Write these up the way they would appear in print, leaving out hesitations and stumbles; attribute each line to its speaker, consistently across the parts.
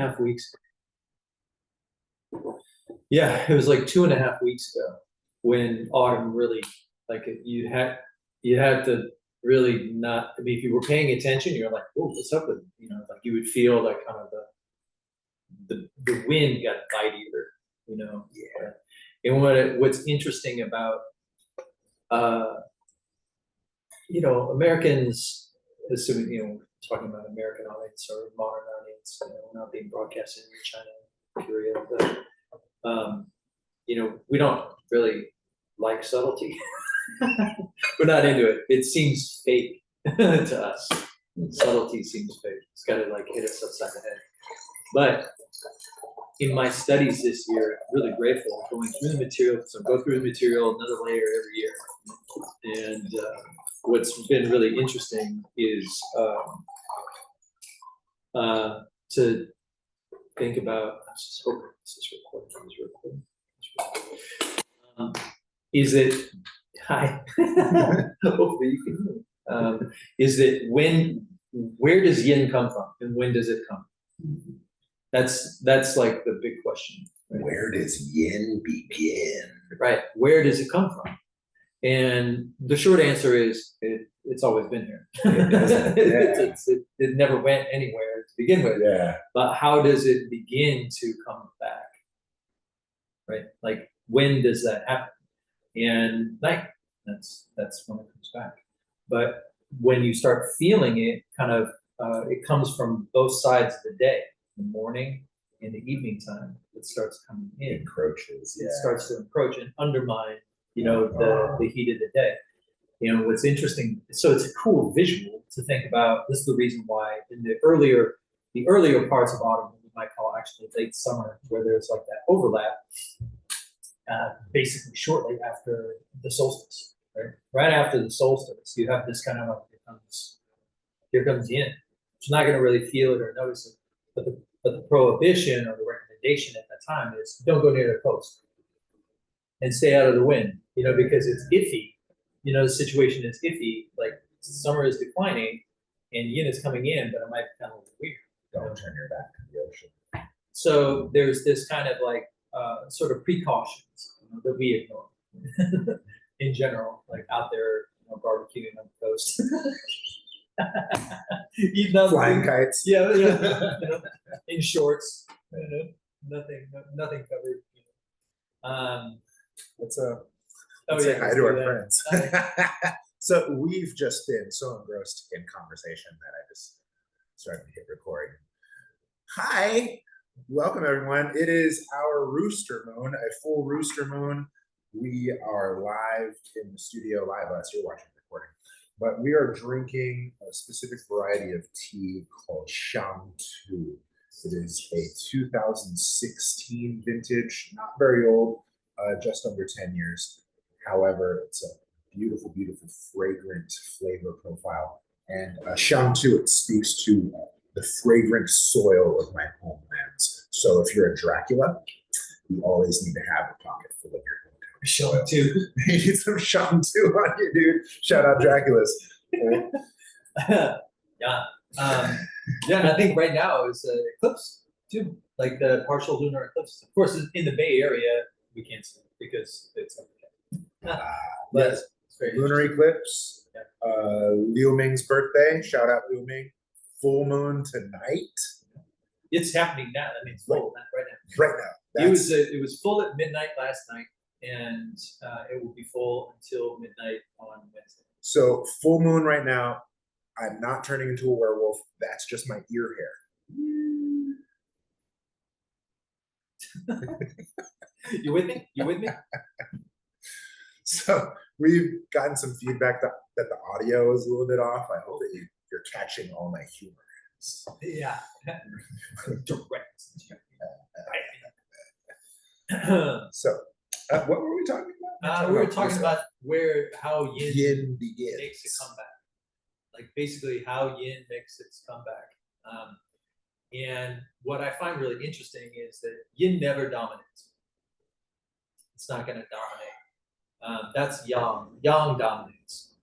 Speaker 1: 2.5 weeks. Yeah, it was like 2.5 weeks ago when autumn really, like, you had to really not. I mean, if you were paying attention, you're like, "Oh, what's up with it?" You know, like you would feel like kind of the wind got biteier, you know.
Speaker 2: Yeah.
Speaker 1: And what's interesting about Americans, assuming, talking about American audience or modern audience, not being broadcasted in China, period. But, we don't really like subtlety. We're not into it. It seems fake to us. Subtlety seems fake. It's got to like hit us upside the head. But in my studies this year, I'm really grateful going through the material. So I go through the material, another layer every year. And what's been really interesting is to think about. I just hope this is recording. Is it? Hi. Hopefully you can hear me. Is it where does yin come from, and when does it come? That's like the big question.
Speaker 2: Right? Where does yin begin?
Speaker 1: Right. Where does it come from? And the short answer is it's always been here. It never went anywhere to begin with.
Speaker 2: Yeah.
Speaker 1: But how does it begin to come back? Right. Like, when does that happen? And night. That's when it comes back. But when you start feeling it, kind of, it comes from both sides of the day. The morning and the evening time, it starts coming in.
Speaker 2: Encroaches.
Speaker 1: It starts to encroach and undermine, the heat of the day. What's interesting, so it's a cool visual to think about. This is the reason why in the earlier parts of autumn, we might call actually late summer, where there's like that overlap, basically shortly after the solstice, right? Right after the solstice, you have this kind of like, here comes yin. You're not going to really feel it or notice it. But the prohibition or the recommendation at that time is don't go near the coast and stay out of the wind, because it's iffy. The situation is iffy. Like, summer is declining and yin is coming in, but it might be kind of weird.
Speaker 2: Don't turn your back to the ocean.
Speaker 1: So there's this kind of like sort of precautions that we ignore in general, like out there, barbecuing on the coast.
Speaker 2: Flying kites.
Speaker 1: Yeah, in shorts, nothing covered.
Speaker 2: Let's say hi to our friends. So we've just been so engrossed in conversation that I just started to hit record. Hi, welcome everyone. It is our Rooster Moon, a full Rooster Moon. We are live in the studio, live as you're watching the recording. But we are drinking a specific variety of tea called Shang-Tu. It is a 2016 vintage, not very old, just under 10 years. However, it's a beautiful, beautiful, fragrant flavor profile. And Shang-Tu, it speaks to the fragrant soil of my homelands. So if you're a Dracula, you always need to have a pocket full of your
Speaker 1: Shang-Tu.
Speaker 2: You need some Shang-Tu on you, dude. Shout out Draculas.
Speaker 1: Yeah. And I think right now is eclipse too, like the partial lunar eclipse. Of course, in the Bay Area, we can't see it because it's but
Speaker 2: yes.
Speaker 1: it's very
Speaker 2: lunar eclipse. Yeah. Liu Ming's birthday. Shout out Liu Ming. Full moon tonight.
Speaker 1: It's happening now. I mean, it's full right now.
Speaker 2: Right now.
Speaker 1: It was full at midnight last night, and it will be full until midnight on Wednesday.
Speaker 2: So full moon right now. I'm not turning into a werewolf. That's just my ear hair.
Speaker 1: You with me?
Speaker 2: So we've gotten some feedback that the audio is a little bit off. I hope that you're catching all my humor.
Speaker 1: Yeah. Direct.
Speaker 2: So what were we talking about?
Speaker 1: We were talking about how yin
Speaker 2: begins.
Speaker 1: Makes a comeback. Like basically how yin makes its comeback. And what I find really interesting is that yin never dominates. It's not going to dominate. That's yang. Yang dominates.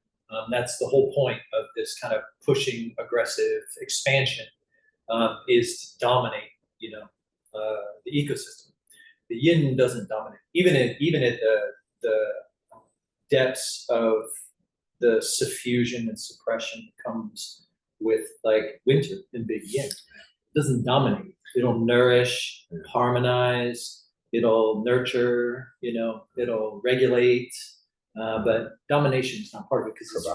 Speaker 1: That's the whole point of this kind of pushing, aggressive expansion, is to dominate the ecosystem. The yin doesn't dominate, even at the depths of the suffusion and suppression that comes with like winter and big yin. It doesn't dominate. It'll nourish, harmonize, it'll nurture, it'll regulate, but domination is not part of it because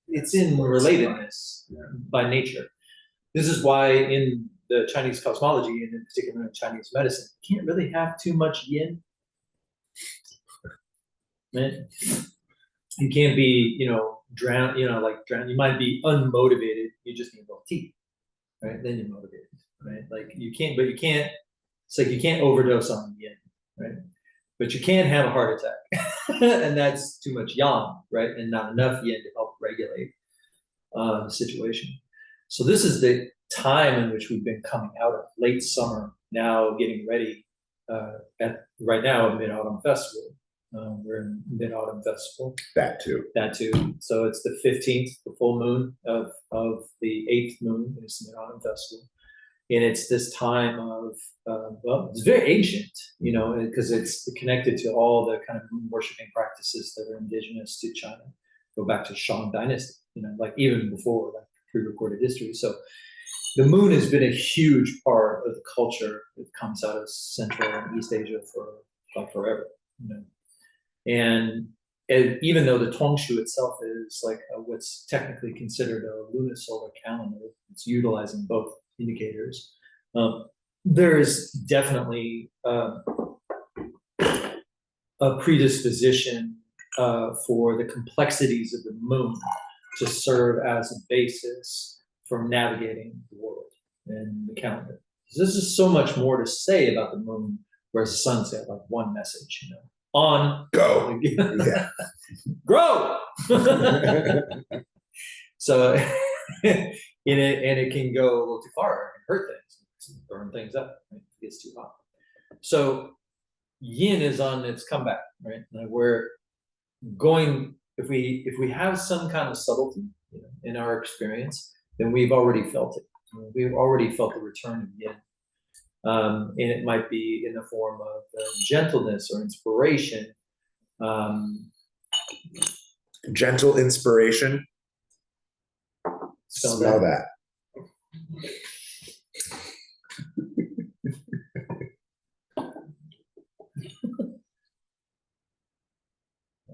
Speaker 1: it's in relatedness by nature. This is why in the Chinese cosmology, and in particular in Chinese medicine, you can't really have too much yin. Right? You can't be, drowned, drowned. You might be unmotivated. You just need a little tea, right? Then you're motivated, right? Like you can't, it's like you can't overdose on yin, right? But you can have a heart attack, and that's too much yang, right? And not enough yin to help regulate the situation. So this is the time in which we've been coming out of late summer, now getting ready right now at Mid-Autumn Festival. We're in Mid-Autumn Festival.
Speaker 2: That too.
Speaker 1: So it's the 15th, the full moon of the 8th moon is the Mid-Autumn Festival. And it's this time of, it's very ancient, because it's connected to all the kind of moon worshiping practices that are indigenous to China. Go back to Shang Dynasty, like even before like pre-recorded history. So the moon has been a huge part of the culture that comes out of Central and East Asia for like forever, And even though the Tongshu itself is like what's technically considered a lunisolar calendar, it's utilizing both indicators. There is definitely a predisposition for the complexities of the moon to serve as a basis for navigating the world and the calendar. There's just so much more to say about the moon, whereas the sun's got like one message, on,
Speaker 2: go, yeah,
Speaker 1: grow. So, it can go a little too far and hurt things, burn things up, right? It gets too hot. So yin is on its comeback, right? Like we're going, if we have some kind of subtlety in our experience, then we've already felt it. We've already felt the return of yin. And it might be in the form of gentleness or inspiration.
Speaker 2: Gentle inspiration. Smell that.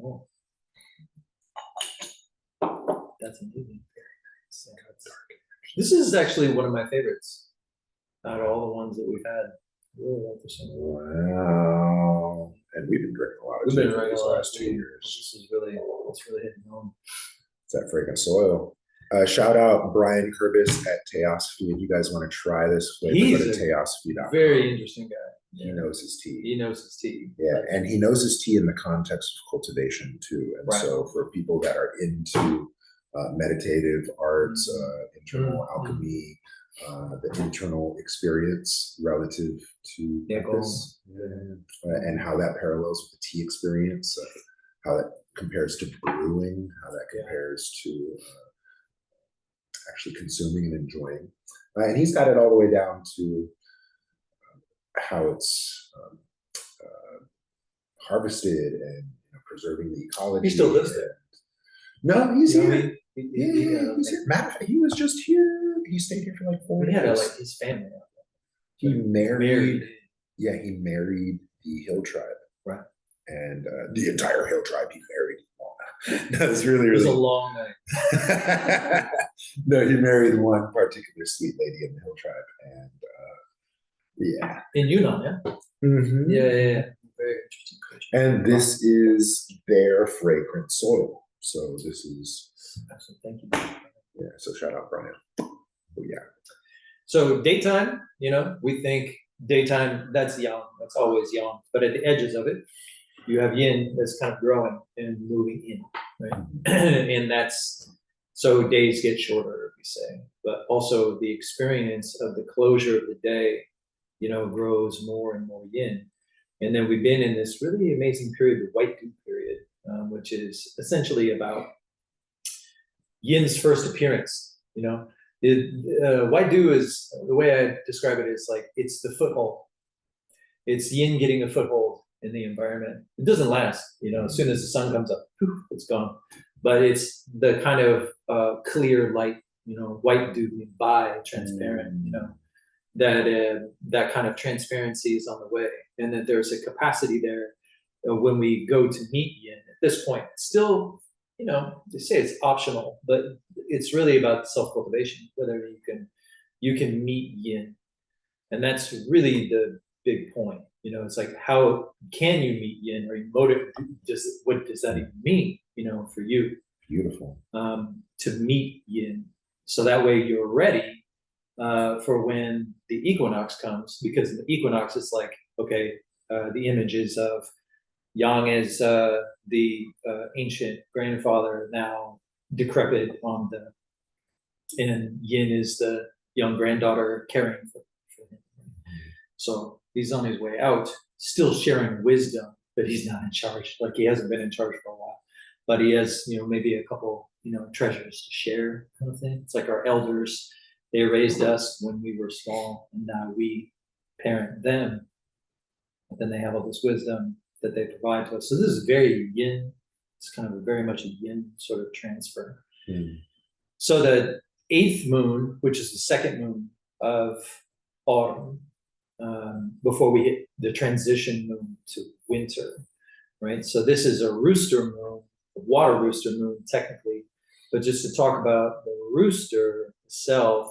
Speaker 1: Oh. That's amazing. This is actually one of my favorites out of all the ones that we've had. I really like this one.
Speaker 2: Wow. And we've been drinking a lot of tea these last 2 years.
Speaker 1: This is really, it's really hitting home.
Speaker 2: It's that fragrant soil. Shout out Brian Kurbis at Teosophy. If you guys want to try this flavor, go to teosophy.com.
Speaker 1: Very interesting guy.
Speaker 2: He knows his tea.
Speaker 1: He knows his tea.
Speaker 2: Yeah, and he knows his tea in the context of cultivation too. And so for people that are into meditative arts, internal alchemy, the internal experience relative to practice, and how that parallels with the tea experience, how that compares to brewing, how that compares to actually consuming and enjoying. And he's got it all the way down to how it's harvested and preserving the ecology.
Speaker 1: He still lives there.
Speaker 2: No, he's here.
Speaker 1: He's
Speaker 2: here. Matter of fact, he was just here. He stayed here for like 4 days.
Speaker 1: He had like his family out there.
Speaker 2: He married. Yeah, he married the Hill tribe.
Speaker 1: Right.
Speaker 2: And the entire Hill tribe he married. That was really,
Speaker 1: It was a long night.
Speaker 2: No, he married one particular sweet lady in the Hill tribe, and yeah.
Speaker 1: In Yunnan, yeah.
Speaker 2: Mm-hmm.
Speaker 1: Yeah. Very interesting culture.
Speaker 2: And this is their fragrant soil. So this is.
Speaker 1: Thank you.
Speaker 2: Yeah. So shout out Brian. Oh, yeah.
Speaker 1: So daytime, we think daytime, that's yang. That's always yang. But at the edges of it, you have yin that's kind of growing and moving in, right? And that's, so days get shorter, we say, but also the experience of the closure of the day, grows more and more yin. And then we've been in this really amazing period, the white dew period, which is essentially about yin's first appearance, White dew is, the way I describe it is like, it's the foothold. It's yin getting a foothold in the environment. It doesn't last, as soon as the sun comes up, poof, it's gone. But it's the kind of clear light, white dew, transparent, that kind of transparency is on the way. And that there's a capacity there when we go to meet yin. At this point, it's still, they say it's optional, but it's really about self-cultivation, whether you can meet yin. And that's really the big point. It's like, how can you meet yin, or what does that even mean, for you?
Speaker 2: Beautiful.
Speaker 1: To meet yin. So that way you're ready for when the equinox comes, because the equinox is like, okay, the images of yang as the ancient grandfather, now decrepit and yin is the young granddaughter caring for him. So he's on his way out, still sharing wisdom, but he's not in charge. Like, he hasn't been in charge for a while, but he has, maybe a couple, treasures to share, kind of thing. It's like our elders, they raised us when we were small, and now we parent them. But then they have all this wisdom that they provide to us. So this is very yin. It's kind of very much a yin sort of transfer. So the 8th moon, which is the second moon of autumn, before we hit the transition moon to winter, right? So this is a rooster moon, a water rooster moon technically, but just to talk about the rooster itself,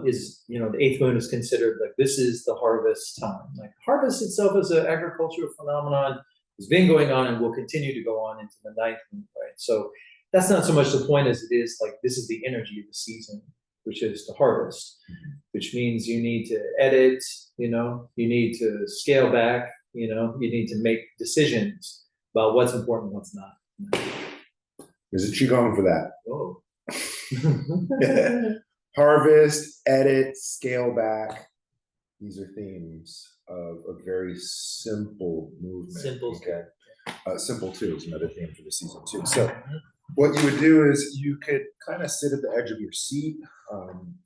Speaker 1: is, the 8th moon is considered like, this is the harvest time. Like, harvest itself is an agricultural phenomenon, has been going on and will continue to go on into the 9th moon, right? So that's not so much the point as it is like, this is the energy of the season, which is the harvest, which means you need to edit, you need to scale back, you need to make decisions about what's important and what's not.
Speaker 2: There's a qigong for that.
Speaker 1: Oh.
Speaker 2: Harvest, edit, scale back. These are themes of a very simple movement.
Speaker 1: Simple.
Speaker 2: Okay. Simple too is another theme for the season too. So what you would do is you could kind of sit at the edge of your seat.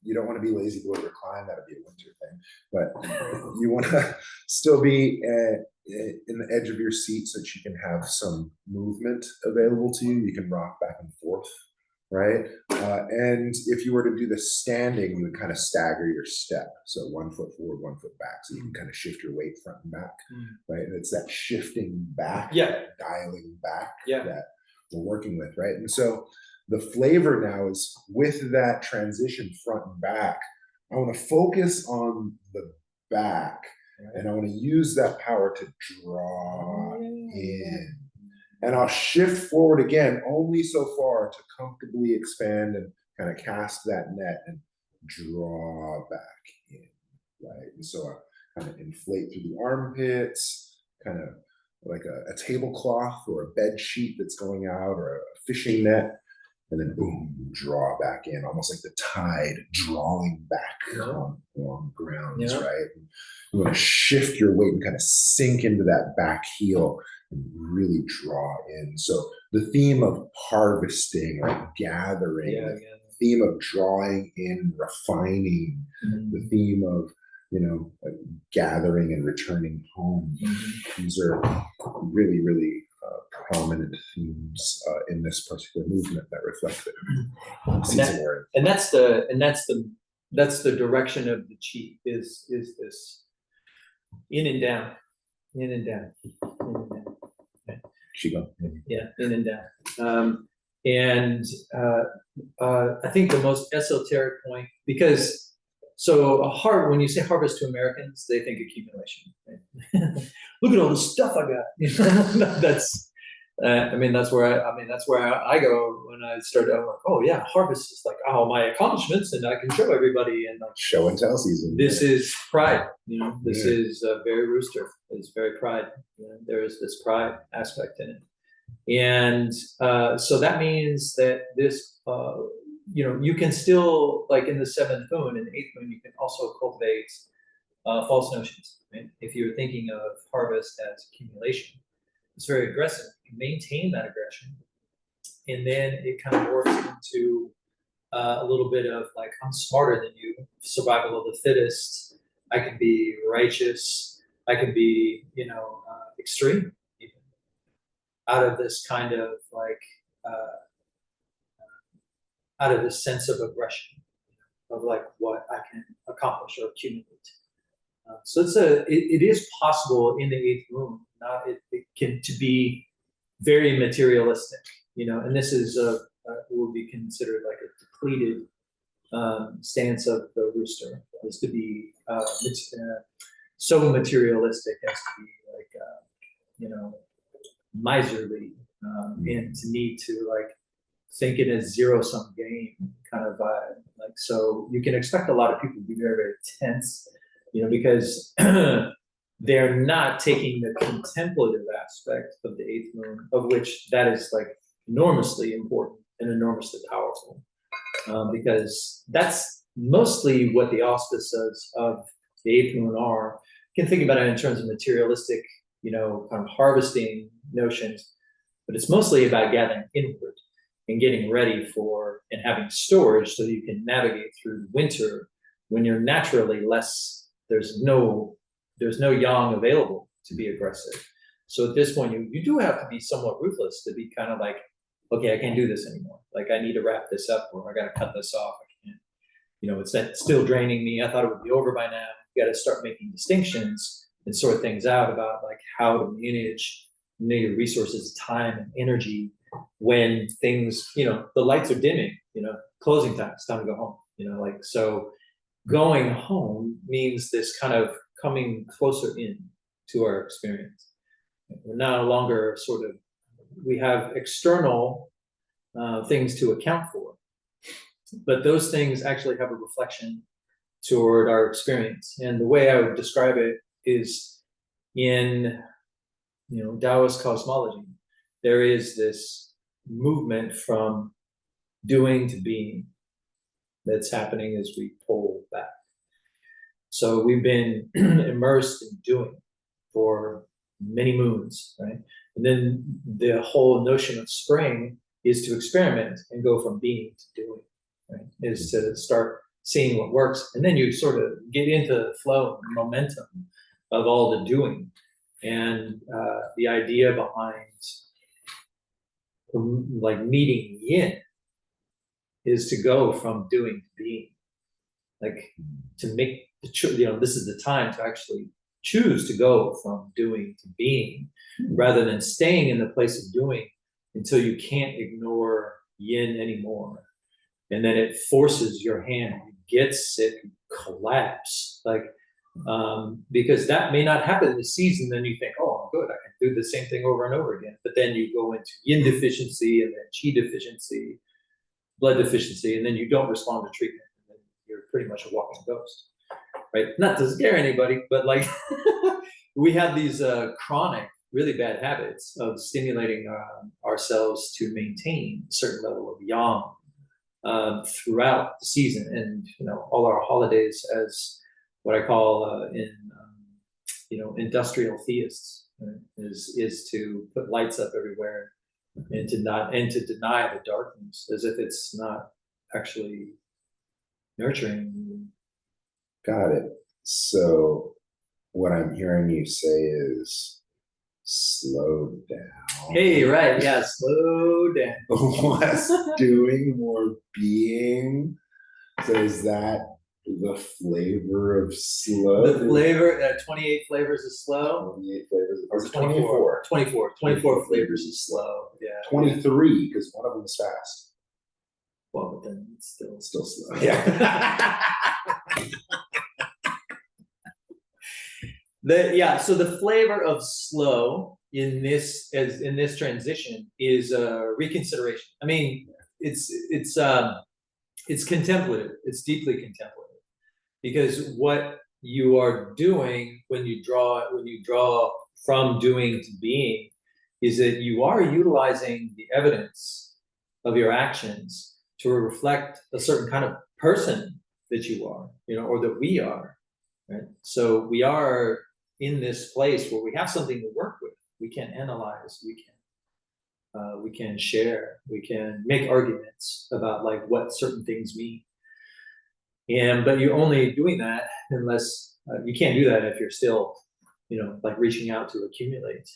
Speaker 2: You don't want to be lazy, go to recline. That'd be a winter thing. But you want to still be in the edge of your seat so that you can have some movement available to you. You can rock back and forth, right? And if you were to do the standing, you would kind of stagger your step. So 1 foot forward, 1 foot back. So you can kind of shift your weight front and back, right? And it's that shifting back, dialing back that we're working with, right? And so the flavor now is with that transition front and back, I want to focus on the back, and I want to use that power to draw in. And I'll shift forward again, only so far to comfortably expand and kind of cast that net and draw back in, right? And so I kind of inflate through the armpits, kind of like a tablecloth or a bed sheet that's going out, or a fishing net, and then boom, draw back in, almost like the tide drawing back on grounds, right? And you want to shift your weight and kind of sink into that back heel and really draw in. So the theme of harvesting, like gathering, the theme of drawing in, refining, the theme of, like gathering and returning home. These are really, really prominent themes in this particular movement that reflect the season we're in.
Speaker 1: And that's the direction of the chi, is this in and down, in and down, in and down.
Speaker 2: Qigong.
Speaker 1: Yeah, in and down. I think the most esoteric point, because when you say harvest to Americans, they think accumulation. Right? Look at all the stuff I got. That's where I go when I start. I'm like, oh yeah, harvest is like, oh, my accomplishments, and I can show everybody, and like,
Speaker 2: show and tell season.
Speaker 1: This is pride. This is very rooster. It's very pride. There is this pride aspect in it, and so that means that this. You can still, like in the 7th moon and 8th moon, you can also cultivate false notions. Right? If you're thinking of harvest as accumulation, it's very aggressive. You can maintain that aggression, and then it kind of morphs into a little bit of like, I'm smarter than you, survival of the fittest. I can be righteous. I can be, extreme, even, out of this kind of like, out of this sense of aggression, of like what I can accomplish or accumulate. So it is possible in the eighth moon, it can to be very materialistic, and this is will be considered like a depleted stance of the rooster, is to be so materialistic as to be like miserly, and to need to like think it as zero-sum game kind of vibe. Like, so you can expect a lot of people to be very, very tense, because they're not taking the contemplative aspect of the eighth moon, of which that is like enormously important and enormously powerful, because that's mostly what the auspices of the eighth moon are. You can think about it in terms of materialistic, kind of harvesting notions, but it's mostly about gathering inward and getting ready for and having storage so you can navigate through winter when you're naturally less, there's no yang available to be aggressive. So at this point, you do have to be somewhat ruthless to be kind of like, okay, I can't do this anymore. Like, I need to wrap this up, or I got to cut this off. I can't, it's still draining me. I thought it would be over by now. You got to start making distinctions and sort things out about like how to manage your resources, time and energy when things, the lights are dimming, closing time, it's time to go home, like, so going home means this kind of coming closer in to our experience. We're no longer we have external things to account for, but those things actually have a reflection toward our experience. And the way I would describe it is in, Taoist cosmology, there is this movement from doing to being that's happening as we pull back. So we've been immersed in doing for many moons, right? And then the whole notion of spring is to experiment and go from being to doing, right? Is to start seeing what works. And then you sort of get into the flow and momentum of all the doing. And the idea behind like meeting yin is to go from doing to being, like to make this is the time to actually choose to go from doing to being, rather than staying in the place of doing until you can't ignore yin anymore. And then it forces your hand, you get sick, you collapse, like, because that may not happen this season. Then you think, oh, I'm good, I can do the same thing over and over again. But then you go into yin deficiency and then qi deficiency, blood deficiency, and then you don't respond to treatment. And then you're pretty much a walking ghost, right? Not to scare anybody, but like we have these chronic, really bad habits of stimulating ourselves to maintain a certain level of yang throughout the season, and all our holidays as what I call industrial theists, right? is to put lights up everywhere and to deny the darkness as if it's not actually nurturing.
Speaker 2: Got it. So what I'm hearing you say is slow down.
Speaker 1: Hey, right, yeah, slow down.
Speaker 2: Less doing, more being. So is that the flavor of slow?
Speaker 1: The flavor, 28 flavors of slow.
Speaker 2: 28 flavors, or
Speaker 1: 24. 24 flavors of slow. Yeah.
Speaker 2: 23, because one of them is fast.
Speaker 1: Well, but then it's
Speaker 2: Still slow. Yeah.
Speaker 1: So the flavor of slow in this transition is reconsideration. I mean, it's contemplative. It's deeply contemplative, because what you are doing when you draw from doing to being is that you are utilizing the evidence of your actions to reflect a certain kind of person that you are, or that we are, right? So we are in this place where we have something to work with. We can analyze, we can we can share, we can make arguments about like what certain things mean. But you're only doing that unless you can't do that if you're still, like reaching out to accumulate.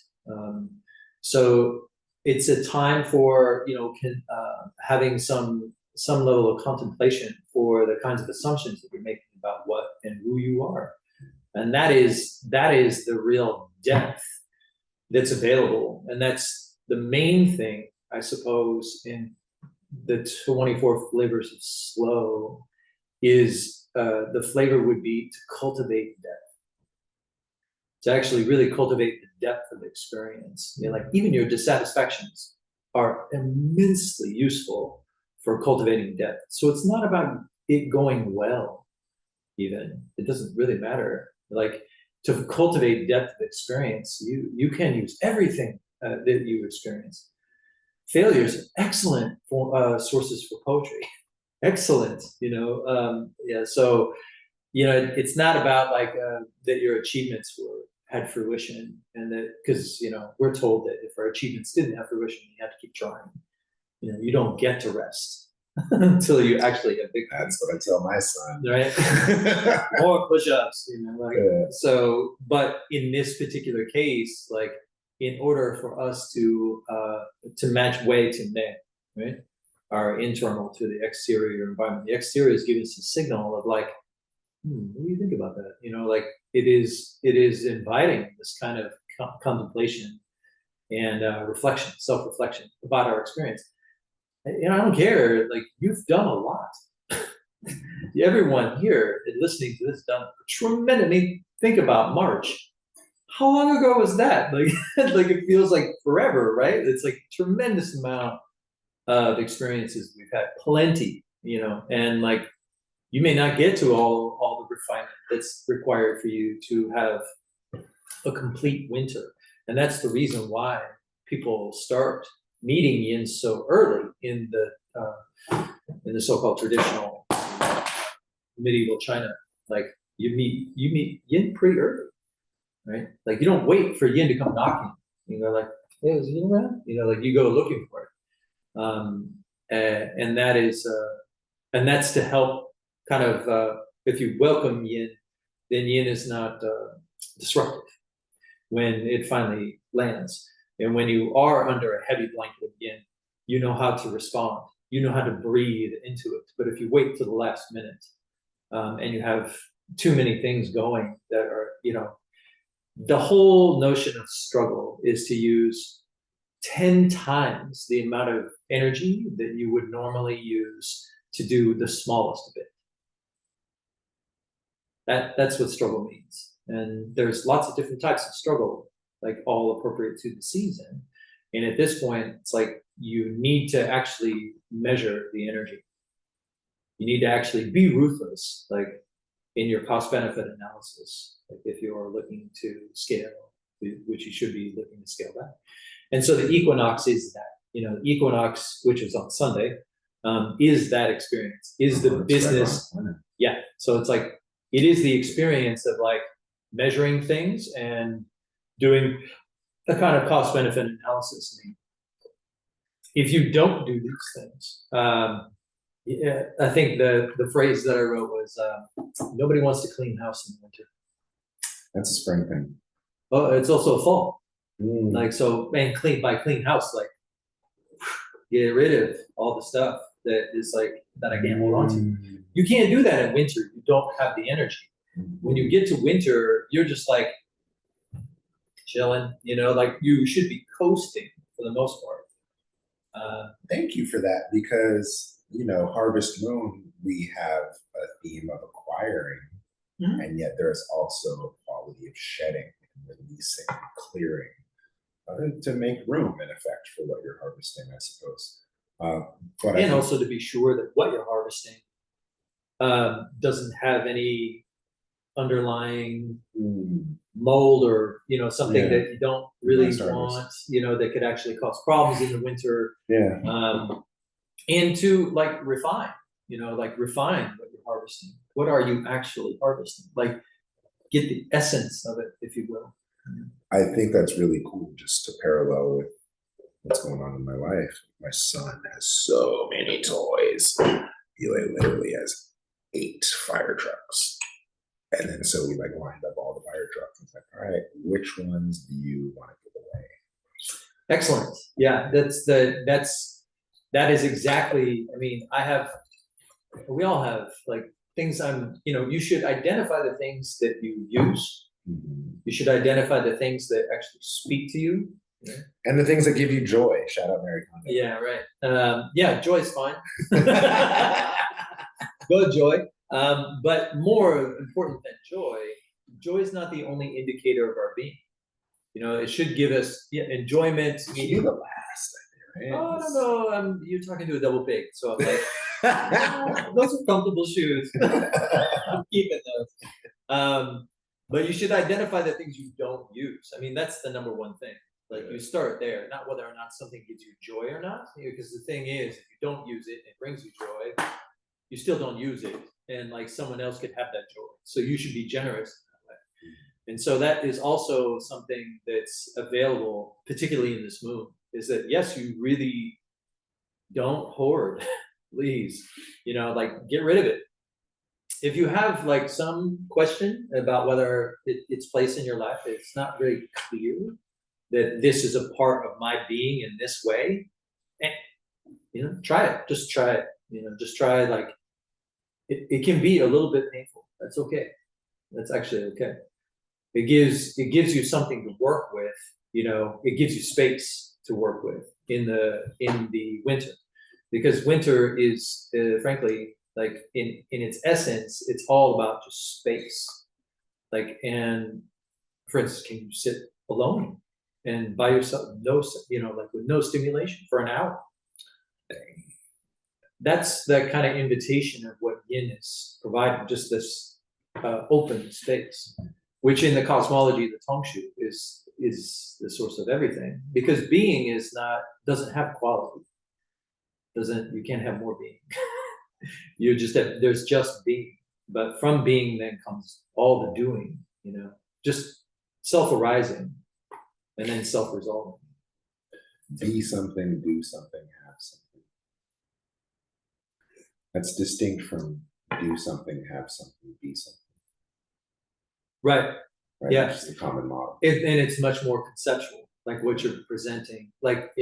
Speaker 1: So it's a time for, having some level of contemplation for the kinds of assumptions that you're making about what and who you are. And that is the real depth that's available. And that's the main thing, I suppose, in the 24 flavors of slow is the flavor would be to cultivate depth, to actually really cultivate the depth of experience. Like even your dissatisfactions are immensely useful for cultivating depth. So it's not about it going well, even. It doesn't really matter. Like to cultivate depth of experience, you can use everything that you experience. Failures are excellent for, sources for poetry. Excellent, so it's not about like that your achievements had fruition, and that because we're told that if our achievements didn't have fruition, you have to keep trying. You don't get to rest until you actually have big.
Speaker 2: That's what I tell my son.
Speaker 1: Right? More push-ups, So, but in this particular case, like in order for us to match way to ne, right? Our internal to the exterior environment. The exterior is giving us a signal of like, what do you think about that? Like it is inviting this kind of contemplation and reflection, self-reflection about our experience. I don't care. Like you've done a lot. Everyone here listening to this done tremendous. I mean, think about March. How long ago was that? Like, like it feels like forever, right? It's like tremendous amount of experiences we've had, plenty, and like you may not get to all the refinement that's required for you to have a complete winter. And that's the reason why people start meeting yin so early in the so-called traditional medieval China. Like you meet yin pretty early, right? Like you don't wait for yin to come knocking. Like, hey, is yin around? Like you go looking for it. And that is, and that's to help kind of, if you welcome yin, then yin is not disruptive when it finally lands. And when you are under a heavy blanket of yin, you know how to respond. You know how to breathe into it. But if you wait to the last minute, and you have too many things going that are, the whole notion of struggle is to use 10 times the amount of energy that you would normally use to do the smallest of it. That's what struggle means. And there's lots of different types of struggle, like all appropriate to the season. And at this point, it's like you need to actually measure the energy. You need to actually be ruthless, like in your cost-benefit analysis, like if you're looking to scale, which you should be looking to scale back. And so the equinox is that, the equinox, which is on Sunday, is that experience, is the business. Yeah. So it's like, it is the experience of like measuring things and doing a kind of cost benefit analysis. I mean, if you don't do these things, yeah, I think the phrase that I wrote was, nobody wants to clean house in the winter.
Speaker 2: That's a spring thing.
Speaker 1: Oh, it's also a fall. Like, so, and by clean house, like get rid of all the stuff that is like, that I can't hold on to. You can't do that in winter. You don't have the energy. When you get to winter, you're just like chilling, like you should be coasting for the most part.
Speaker 2: Thank you for that, because, Harvest Moon, we have a theme of acquiring, and yet there's also a quality of shedding and releasing and clearing to make room, in effect, for what you're harvesting, I suppose.
Speaker 1: And also to be sure that what you're harvesting doesn't have any underlying mold or something that you don't really want, that could actually cause problems in the winter. And to like refine what you're harvesting. What are you actually harvesting? Like get the essence of it, if you will.
Speaker 2: I think that's really cool, just to parallel with what's going on in my life. My son has so many toys. He literally has 8 fire trucks. And then so we like lined up all the fire trucks. It's like, all right, which ones do you want to give away?
Speaker 1: Excellent. Yeah, that is exactly, I mean, we all have like things you should identify the things that you use. You should identify the things that actually speak to you. Yeah.
Speaker 2: And the things that give you joy. Shout out Mary Kondo.
Speaker 1: Yeah, right. Yeah, joy's fine. Go joy. But more important than joy is not the only indicator of our being. It should give us enjoyment.
Speaker 2: You're the last,
Speaker 1: right? Oh, no, you're talking to a double pig, so I'm like, those are comfortable shoes. I'm keeping those. But you should identify the things you don't use. I mean, that's the number one thing. Like you start there, not whether or not something gives you joy or not. Because the thing is, if you don't use it, it brings you joy. You still don't use it, and like someone else could have that joy. So you should be generous in that way. And so that is also something that's available, particularly in this moon, is that yes, you really don't hoard, please. Like get rid of it. If you have like some question about whether its place in your life, it's not very clear that this is a part of my being in this way, and try it. Just try it. Just try like it can be a little bit painful. That's okay. That's actually okay. It gives you something to work with. It gives you space to work with in the winter, because winter is frankly, like in its essence, it's all about just space. Like, and for instance, can you sit alone and by yourself, like with no stimulation for an hour? That's the kind of invitation of what yin is providing, just this open space, which in the cosmology of the Tongshu is the source of everything, because being doesn't have quality. You can't have more being. There's just being, but from being then comes all the doing, just self-arising and then self-resolving.
Speaker 2: Be something, do something, have something. That's distinct from do something, have something, be something.
Speaker 1: Right. Yeah.
Speaker 2: Which is the common model.
Speaker 1: And it's much more conceptual, like what you're presenting. Like,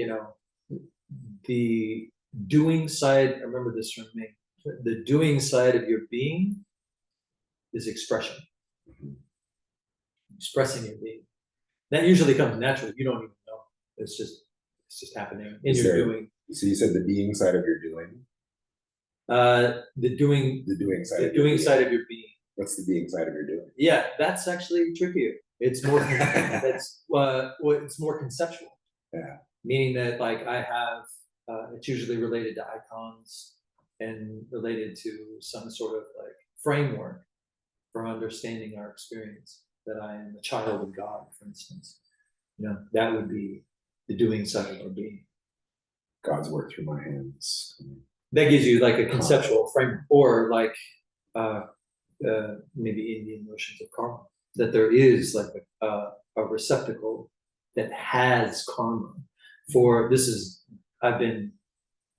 Speaker 1: the doing side, I remember this from me, the doing side of your being is expression. Expressing your being. That usually comes natural. You don't even know. It's just happening in your doing.
Speaker 2: So you said the being side of your doing?
Speaker 1: The doing side of your being.
Speaker 2: What's the being side of your doing?
Speaker 1: Yeah, that's actually trickier. It's more it's more conceptual.
Speaker 2: Yeah.
Speaker 1: Meaning that like I have it's usually related to icons and related to some sort of like framework for understanding our experience, that I am a child of God, for instance. That would be the doing side of our being.
Speaker 2: God's work through my hands.
Speaker 1: That gives you like a conceptual framework, or like maybe Indian notions of karma, that there is like a receptacle that has karma.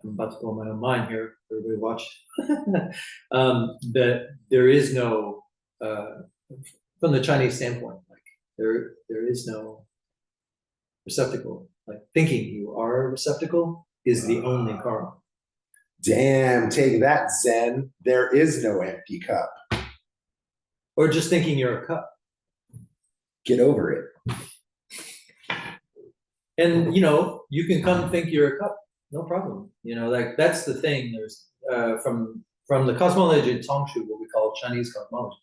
Speaker 1: I'm about to blow my own mind here, everybody watch. That there is no, from the Chinese standpoint, like there is no receptacle. Like thinking you are a receptacle is the only karma.
Speaker 2: Damn, take that, Zen. There is no empty cup.
Speaker 1: Or just thinking you're a cup.
Speaker 2: Get over it.
Speaker 1: And you can come think you're a cup, no problem. Like that's the thing. There's from the cosmology of Tongshu, what we call Chinese cosmology,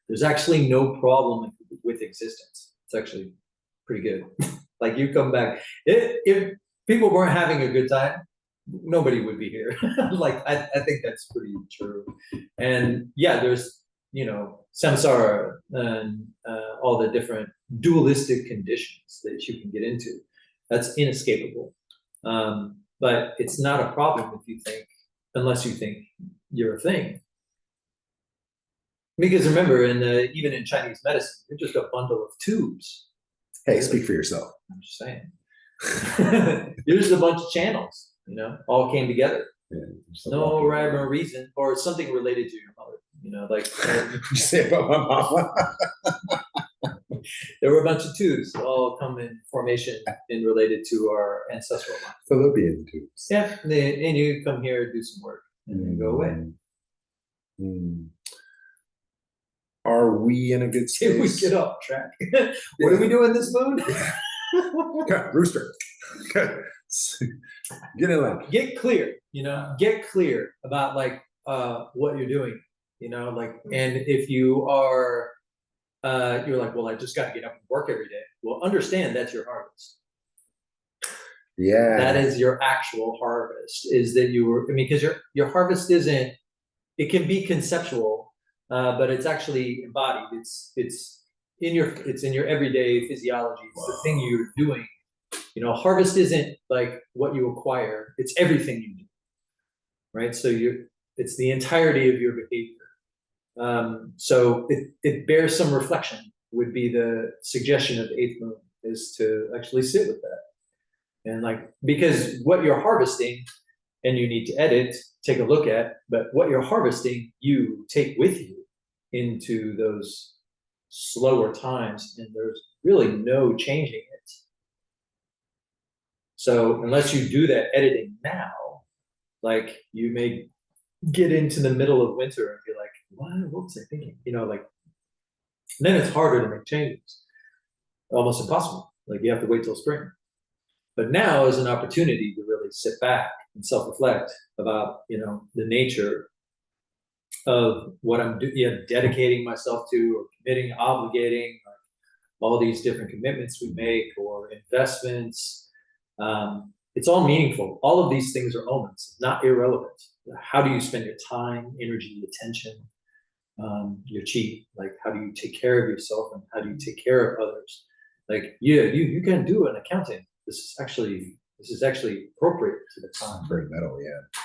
Speaker 1: there's actually no problem with existence. It's actually pretty good. Like you come back, if people weren't having a good time, nobody would be here. Like I think that's pretty true. And yeah, there's samsara and all the different dualistic conditions that you can get into. That's inescapable. But it's not a problem unless you think you're a thing. Because remember, even in Chinese medicine, you're just a bundle of tubes.
Speaker 2: Hey, speak for yourself.
Speaker 1: I'm just saying. There's a bunch of channels, all came together.
Speaker 2: Yeah,
Speaker 1: No rhyme or reason, or something related to your mother. Like
Speaker 2: you say about my mama.
Speaker 1: there were a bunch of tubes all come in formation and related to our ancestral line.
Speaker 2: Philippian tubes.
Speaker 1: Yeah, and you come here, do some work, and then go away.
Speaker 2: Are we in a good space?
Speaker 1: Did we get off track? What are we doing this moon?
Speaker 2: Rooster. Get in line.
Speaker 1: Get clear, get clear about what you're doing, and if you are, you're like, well, I just got to get up and work every day. Well, understand that's your harvest.
Speaker 2: Yeah.
Speaker 1: That is your actual harvest, is that because your harvest isn't, it can be conceptual, but it's actually embodied. It's in your everyday physiology. It's the thing you're doing. Harvest isn't like what you acquire. It's everything you do, right? So it's the entirety of your behavior. So it bears some reflection, would be the suggestion of the 8th moon, is to actually sit with that. And because what you're harvesting, and you need to edit, take a look at, but what you're harvesting, you take with you into those slower times, and there's really no changing it. So unless you do that editing now, you may get into the middle of winter and be like, what was I thinking? And then it's harder to make changes. Almost impossible. You have to wait till spring. But now is an opportunity to really sit back and self-reflect about, the nature of what I'm dedicating myself to, or committing, obligating, all these different commitments we make, or investments. It's all meaningful. All of these things are omens, not irrelevant. How do you spend your time, energy, attention, your chi? How do you take care of yourself, and how do you take care of others? You can do an accounting. This is actually appropriate to the time.
Speaker 2: Very metal,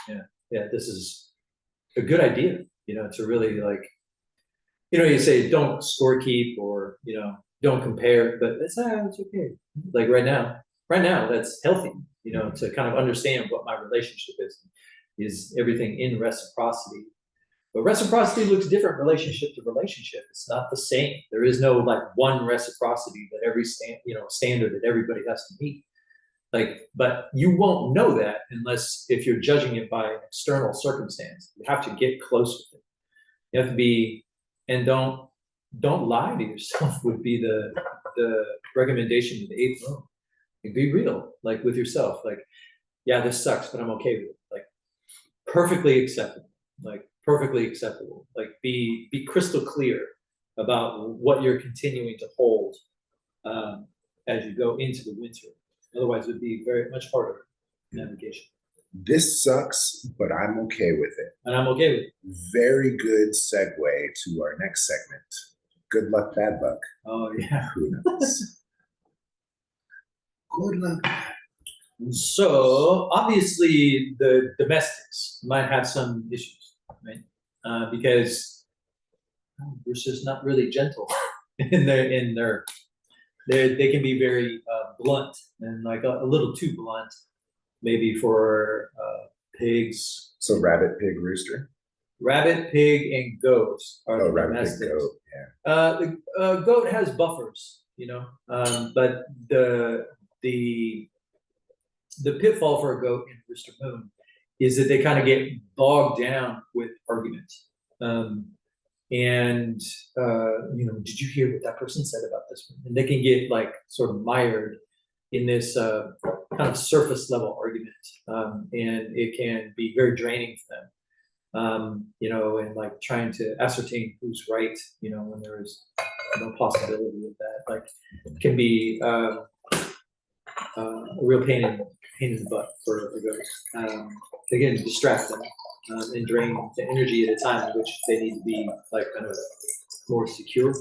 Speaker 1: Yeah. This is a good idea, to really you say don't score keep, or don't compare, but it's okay. Right now that's healthy, to kind of understand what my relationship is everything in reciprocity. But reciprocity looks different relationship to relationship. It's not the same. There is no one reciprocity that every standard that everybody has to meet. But you won't know that if you're judging it by an external circumstance. You have to get close with it. You have to be, and don't lie to yourself would be the recommendation of the 8th moon. Be real, with yourself. Yeah, this sucks, but I'm okay with it. Perfectly acceptable. Perfectly acceptable. Be crystal clear about what you're continuing to hold as you go into the winter. Otherwise, it would be very much harder navigation.
Speaker 2: This sucks, but I'm okay with it.
Speaker 1: And I'm okay with it.
Speaker 2: Very good segue to our next segment. Good luck, bad luck.
Speaker 1: Oh, yeah.
Speaker 2: Who knows? Good luck.
Speaker 1: So, obviously, the domestics might have some issues, right? Because Rooster's not really gentle in their they can be very blunt, and a little too blunt, maybe for pigs.
Speaker 2: So rabbit, pig, rooster.
Speaker 1: Rabbit, pig, and goat are the
Speaker 2: rabbit,
Speaker 1: domestics.
Speaker 2: pig, goat.
Speaker 1: Yeah. The goat has buffers, but the pitfall for a goat in Rooster Moon is that they kind of get bogged down with arguments. Did you hear what that person said about this one? And they can get sort of mired in this kind of surface level argument, and it can be very draining for them. And trying to ascertain who's right, when there's no possibility of that, can be a real pain in the butt for a goat. Again, distract them and drain the energy at a time in which they need to be kind of more secure.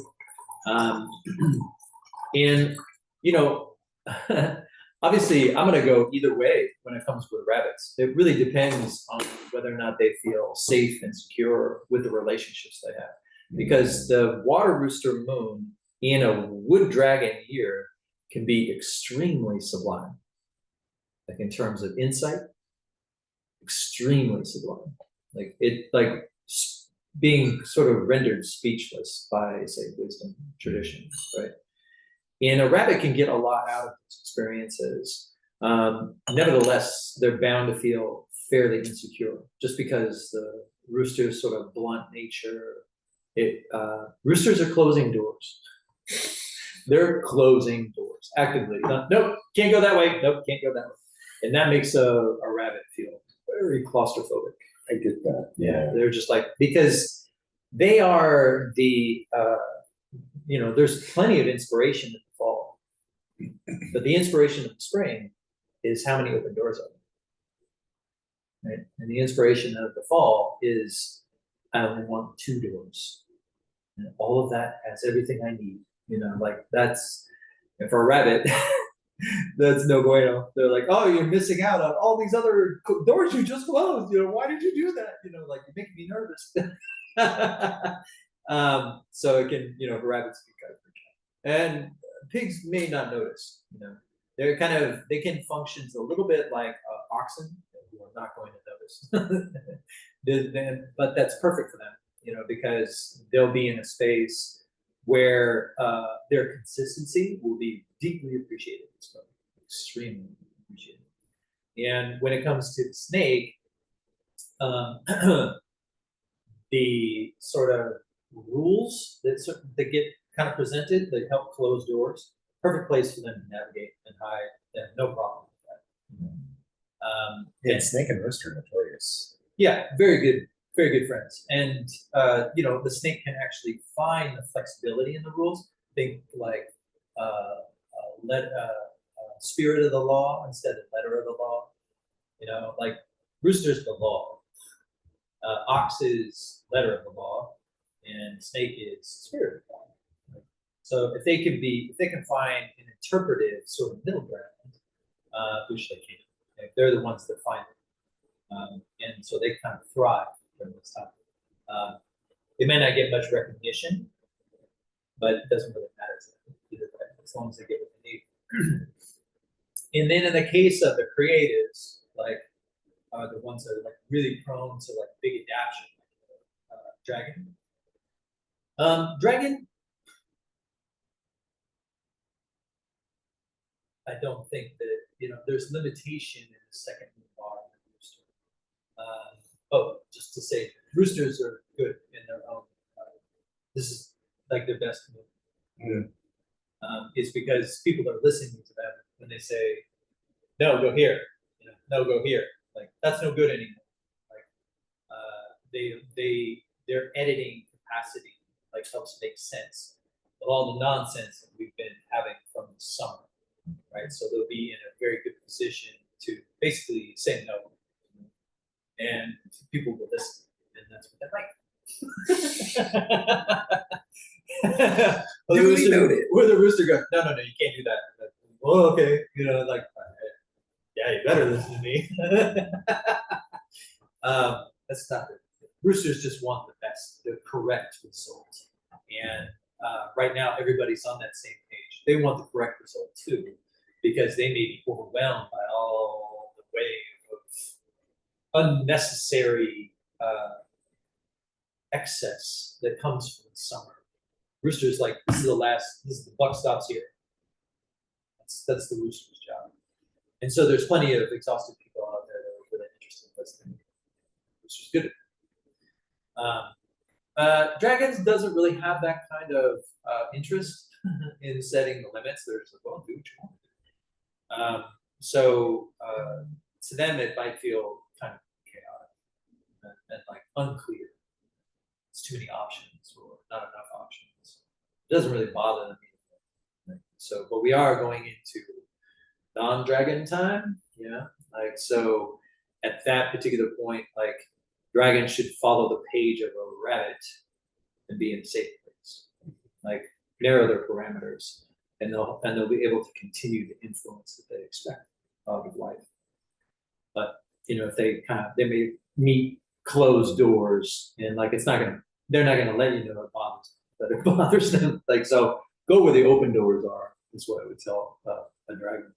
Speaker 1: Obviously, I'm going to go either way when it comes with rabbits. It really depends on whether or not they feel safe and secure with the relationships they have. Because the water rooster moon in a wood dragon year can be extremely sublime. like in terms of insight, extremely sublime. Like it, like being sort of rendered speechless by, say, wisdom tradition, right? And a rabbit can get a lot out of these experiences. Nevertheless, they're bound to feel fairly insecure just because the rooster's sort of blunt nature. Roosters are closing doors. They're closing doors actively. Nope, can't go that way. Nope, can't go that way. And that makes a rabbit feel very claustrophobic.
Speaker 2: I get that.
Speaker 1: Yeah, they're just like, because they are the, there's plenty of inspiration in the fall, but the inspiration of the spring is how many open doors are there, right? And the inspiration of the fall is I only want 2 doors, and all of that has everything I need. Like that's, and for a rabbit, that's no bueno. They're like, oh, you're missing out on all these other doors you just closed. Why did you do that? Like you're making me nervous. So it can, for rabbits, be kind of freak out. And pigs may not notice. They're they can function a little bit like oxen, who are not going to notice. But that's perfect for them, because they'll be in a space where their consistency will be deeply appreciated, extremely appreciated. And when it comes to the snake, the sort of rules that get kind of presented that help close doors, perfect place for them to navigate and hide. They have no problem with that.
Speaker 2: And snake and rooster are notorious.
Speaker 1: Yeah, very good friends. And the snake can actually find the flexibility in the rules. Think like spirit of the law instead of letter of the law. Like rooster's the law, ox is letter of the law, and snake is spirit of the law. Right? So if they can find an interpretive sort of middle ground, which they can, if they're the ones that find it, and so they kind of thrive during this time. They may not get much recognition, but it doesn't really matter to them either way, as long as they get what they need. And then in the case of the creatives, like the ones that are like really prone to like big adaptation, dragon. Dragon, I don't think that there's limitation in the second bar of the rooster. Just to say, roosters are good in their own. This is like their best move. It's because people are listening to them when they say, "No, go here." No, go here. Like that's no good anymore. Like their editing capacity like helps make sense of all the nonsense that we've been having from the summer, right? So they'll be in a very good position to basically say no, and people will listen, and that's what they like.
Speaker 2: Duly noted.
Speaker 1: Where the rooster goes, no, you can't do that. Like, well, okay, like, yeah, you better listen to me. That's not it. Roosters just want the best, the correct result. And right now, everybody's on that same page. They want the correct result too, because they may be overwhelmed by all the wave of unnecessary excess that comes from the summer. Roosters like, this is the buck stops here. That's the rooster's job. And so there's plenty of exhausted people out there that are really interested in listening, which is good. Dragons doesn't really have that kind of interest in setting the limits. They're just like, well, do what you want. So to them, it might feel kind of chaotic and like unclear. It's too many options or not enough options. It doesn't really bother them either. So, but we are going into non-dragon time, like so at that particular point, like dragons should follow the page of a rabbit and be in a safe place, like narrow their parameters, and they'll be able to continue the influence that they expect out of life. But if they may meet closed doors, and like they're not gonna let you know it bothers them. Like so, go where the open doors are is what I would tell a dragon.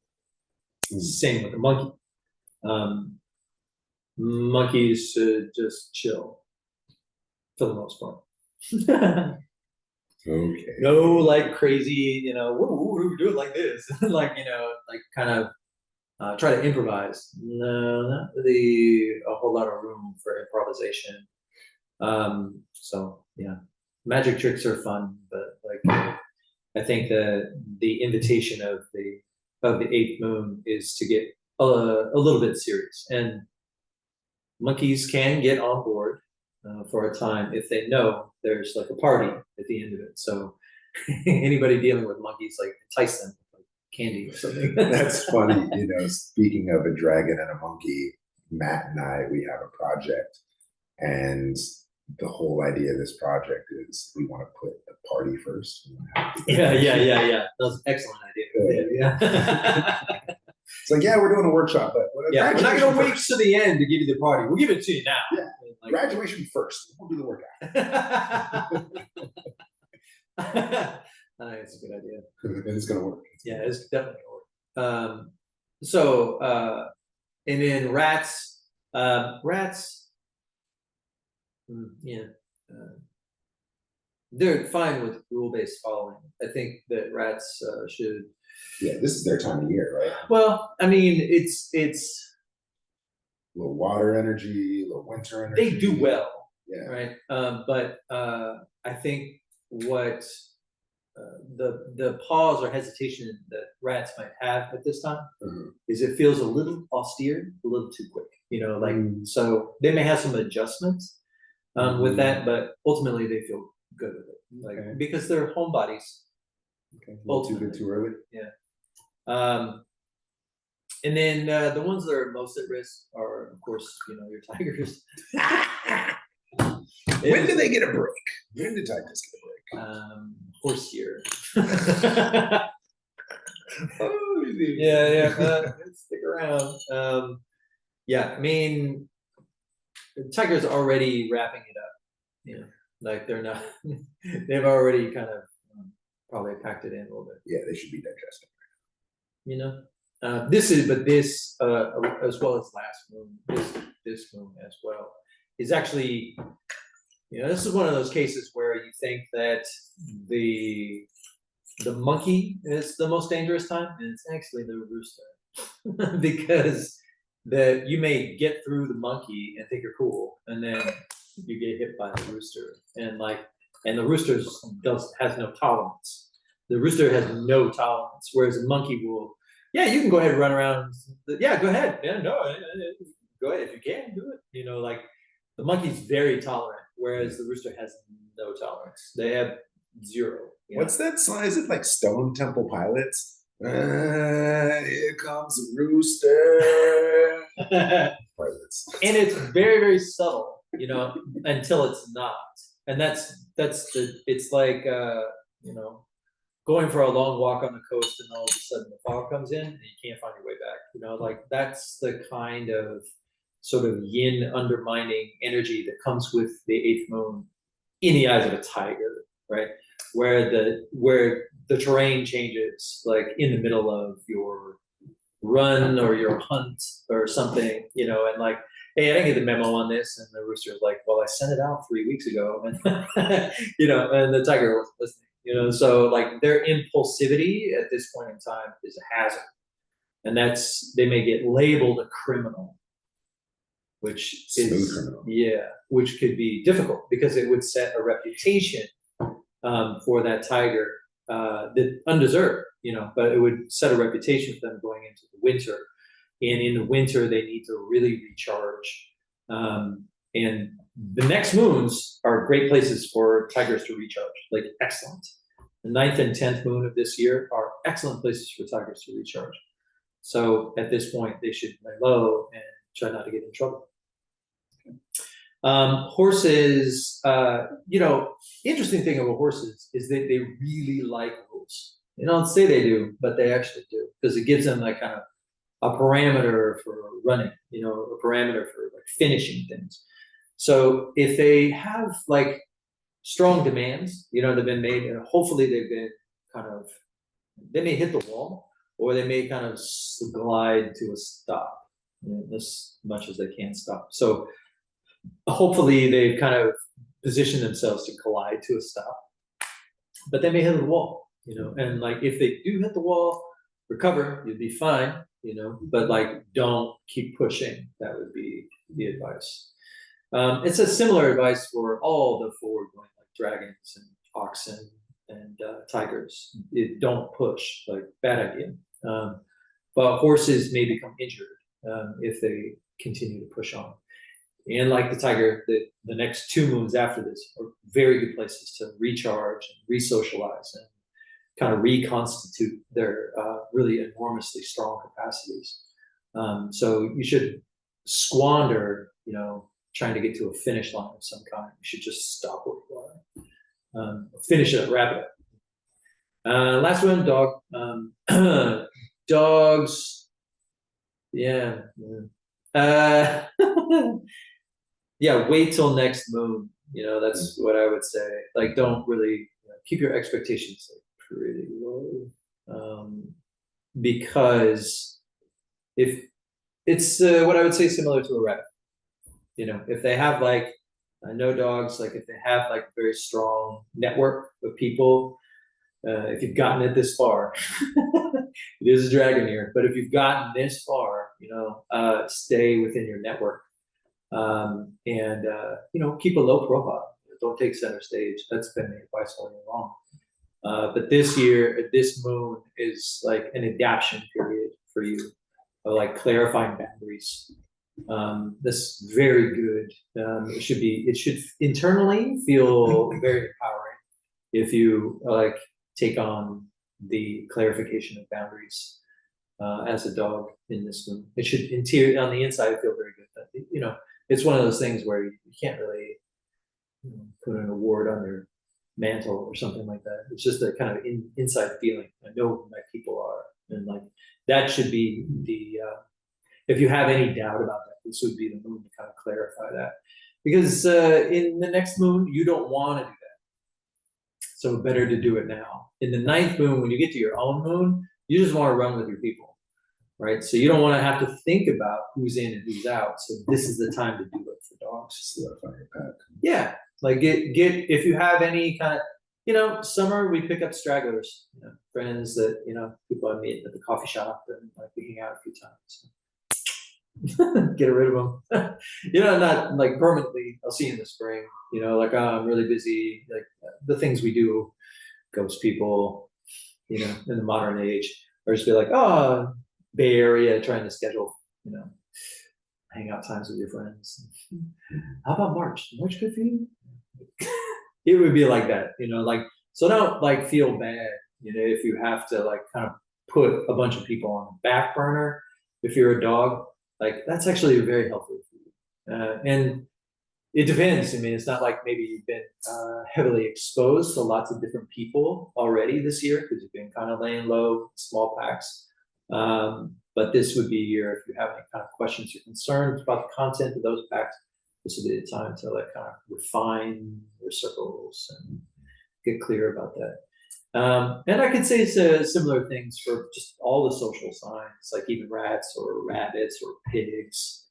Speaker 1: Same with the monkey. Monkeys should just chill for the most part.
Speaker 2: Okay.
Speaker 1: No, like crazy, do it like this, like kind of try to improvise. No, not really a whole lot of room for improvisation. So yeah, magic tricks are fun, but like I think that the invitation of the eighth moon is to get a little bit serious, and monkeys can get on board for a time if they know there's like a party at the end of it. So anybody dealing with monkeys, like entice them with like candy or something.
Speaker 2: That's funny. Speaking of a dragon and a monkey, Matt and I, we have a project, and the whole idea of this project is we want to put the party first.
Speaker 1: Yeah. That was an excellent idea. Yeah.
Speaker 2: It's like, yeah, we're doing a workshop, but
Speaker 1: we're not going to wait to the end to give you the party. We'll give it to you now.
Speaker 2: Yeah. Like, graduation first. We'll do the workout.
Speaker 1: It's a good idea.
Speaker 2: It's going to work.
Speaker 1: Yeah, it's definitely going to work. And then rats. They're fine with rule-based following. I think that rats should.
Speaker 2: Yeah, this is their time of year, right?
Speaker 1: Well, I mean, it's
Speaker 2: a little water energy, a little winter energy.
Speaker 1: They do well,
Speaker 2: yeah.
Speaker 1: Right? But I think what the pause or hesitation that rats might have at this time is it feels a little austere, a little too quick. So they may have some adjustments with that, but ultimately they feel good with it, because they're homebodies.
Speaker 2: Okay. Too good too early.
Speaker 1: Yeah. And then the ones that are most at risk are, of course, your tigers.
Speaker 2: When do they get a break? When do tigers get a break?
Speaker 1: Horse year.
Speaker 2: Oh,
Speaker 1: yeah. Stick around. Yeah, I mean, the tigers are already wrapping it up. Like they're not. They've already kind of probably packed it in a little bit.
Speaker 2: Yeah, they should be digesting.
Speaker 1: This as well as last moon, this moon as well, is actually, this is one of those cases where you think that the monkey is the most dangerous time, and it's actually the rooster, because that you may get through the monkey and think you're cool, and then you get hit by the rooster, and the rooster has no tolerance. The rooster has no tolerance, whereas the monkey will. Yeah, you can go ahead and run around. Yeah, go ahead. Yeah, no, go ahead if you can do it. Like the monkey's very tolerant, whereas the rooster has no tolerance. They have zero.
Speaker 2: What's that song? Is it like Stone Temple Pilots? Here comes the rooster. Pilots.
Speaker 1: And it's very, very subtle, until it's not. And it's like, going for a long walk on the coast and all of a sudden the fog comes in and you can't find your way back. Like that's the kind of sort of yin undermining energy that comes with the eighth moon in the eyes of a tiger, right? Where the terrain changes, like in the middle of your run or your hunt or something, and like, hey, I didn't get the memo on this, and the rooster's like, well, I sent it out 3 weeks ago, and and the tiger wasn't listening. So like their impulsivity at this point in time is a hazard, and they may get labeled a criminal, which
Speaker 2: smooth criminal.
Speaker 1: Yeah, which could be difficult because it would set a reputation for that tiger that undeserved, but it would set a reputation for them going into the winter, and in the winter they need to really recharge, and the next moons are great places for tigers to recharge, like excellent. The 9th and 10th moon of this year are excellent places for tigers to recharge. So at this point, they should lay low and try not to get in trouble. Horses, interesting thing about horses is that they really like rules. They don't say they do, but they actually do, because it gives them like kind of a parameter for running, a parameter for like finishing things. So if they have like strong demands, that have been made, and hopefully they've been they may hit the wall, or they may kind of glide to a stop, as much as they can stop. So hopefully they've kind of positioned themselves to collide to a stop, but they may hit the wall, and like if they do hit the wall, recover, you'll be fine, but like don't keep pushing. That would be the advice. It's a similar advice for all the forward going, like dragons and oxen and tigers. Don't push, like bad idea. But horses may become injured if they continue to push on. And like the tiger, the next 2 moons after this are very good places to recharge and re-socialize and kind of reconstitute their really enormously strong capacities. So you should squander, trying to get to a finish line of some kind. You should just stop where you are. Finish it, wrap it up. Last one, dog. Dogs. Yeah. Yeah, wait till next moon. That's what I would say. Like, don't really keep your expectations like pretty low, because if it's what I would say similar to a rabbit. If they have like, I know dogs, like if they have like a very strong network of people, if you've gotten it this far, it is a dragon here, but if you've gotten this far, stay within your network. And keep a low profile. Don't take center stage. That's been the advice all year long. But this year, this moon is like an adaptation period for you, of like clarifying boundaries. That's very good. It should internally feel very empowering if you like take on the clarification of boundaries as a dog in this moon. It should on the inside feel very good. But, it's one of those things where you can't really put an award on your mantle or something like that. It's just a kind of inside feeling. I know who my people are, and like that should be the. If you have any doubt about that, this would be the moon to kind of clarify that, because in the next moon you don't want to do that. So better to do it now. In the 9th moon, when you get to your own moon, you just want to run with your people. Right, so you don't want to have to think about who's in and who's out. So this is the time to do it for dogs.
Speaker 2: Solidify your pack.
Speaker 1: Yeah, like get if you have any kind of, summer we pick up stragglers, friends that people I meet at the coffee shop and like we hang out a few times. Get rid of them. Not like permanently. I'll see you in the spring. Like I'm really busy. Like the things we do, ghost people, in the modern age, or just be like, oh. Bay Area, trying to schedule, hangout times with your friends. How about March? March good for you? It would be like that, so don't like feel bad, if you have to like kind of put a bunch of people on the back burner. If you're a dog, like that's actually very helpful for you. And it depends. I mean, it's not like maybe you've been heavily exposed to lots of different people already this year because you've been kind of laying low, small packs. But this would be a year if you have any kind of questions or concerns about the content of those packs. This would be the time to like kind of refine your circles and get clear about that. And I could say similar things for just all the social signs, like even rats or rabbits or pigs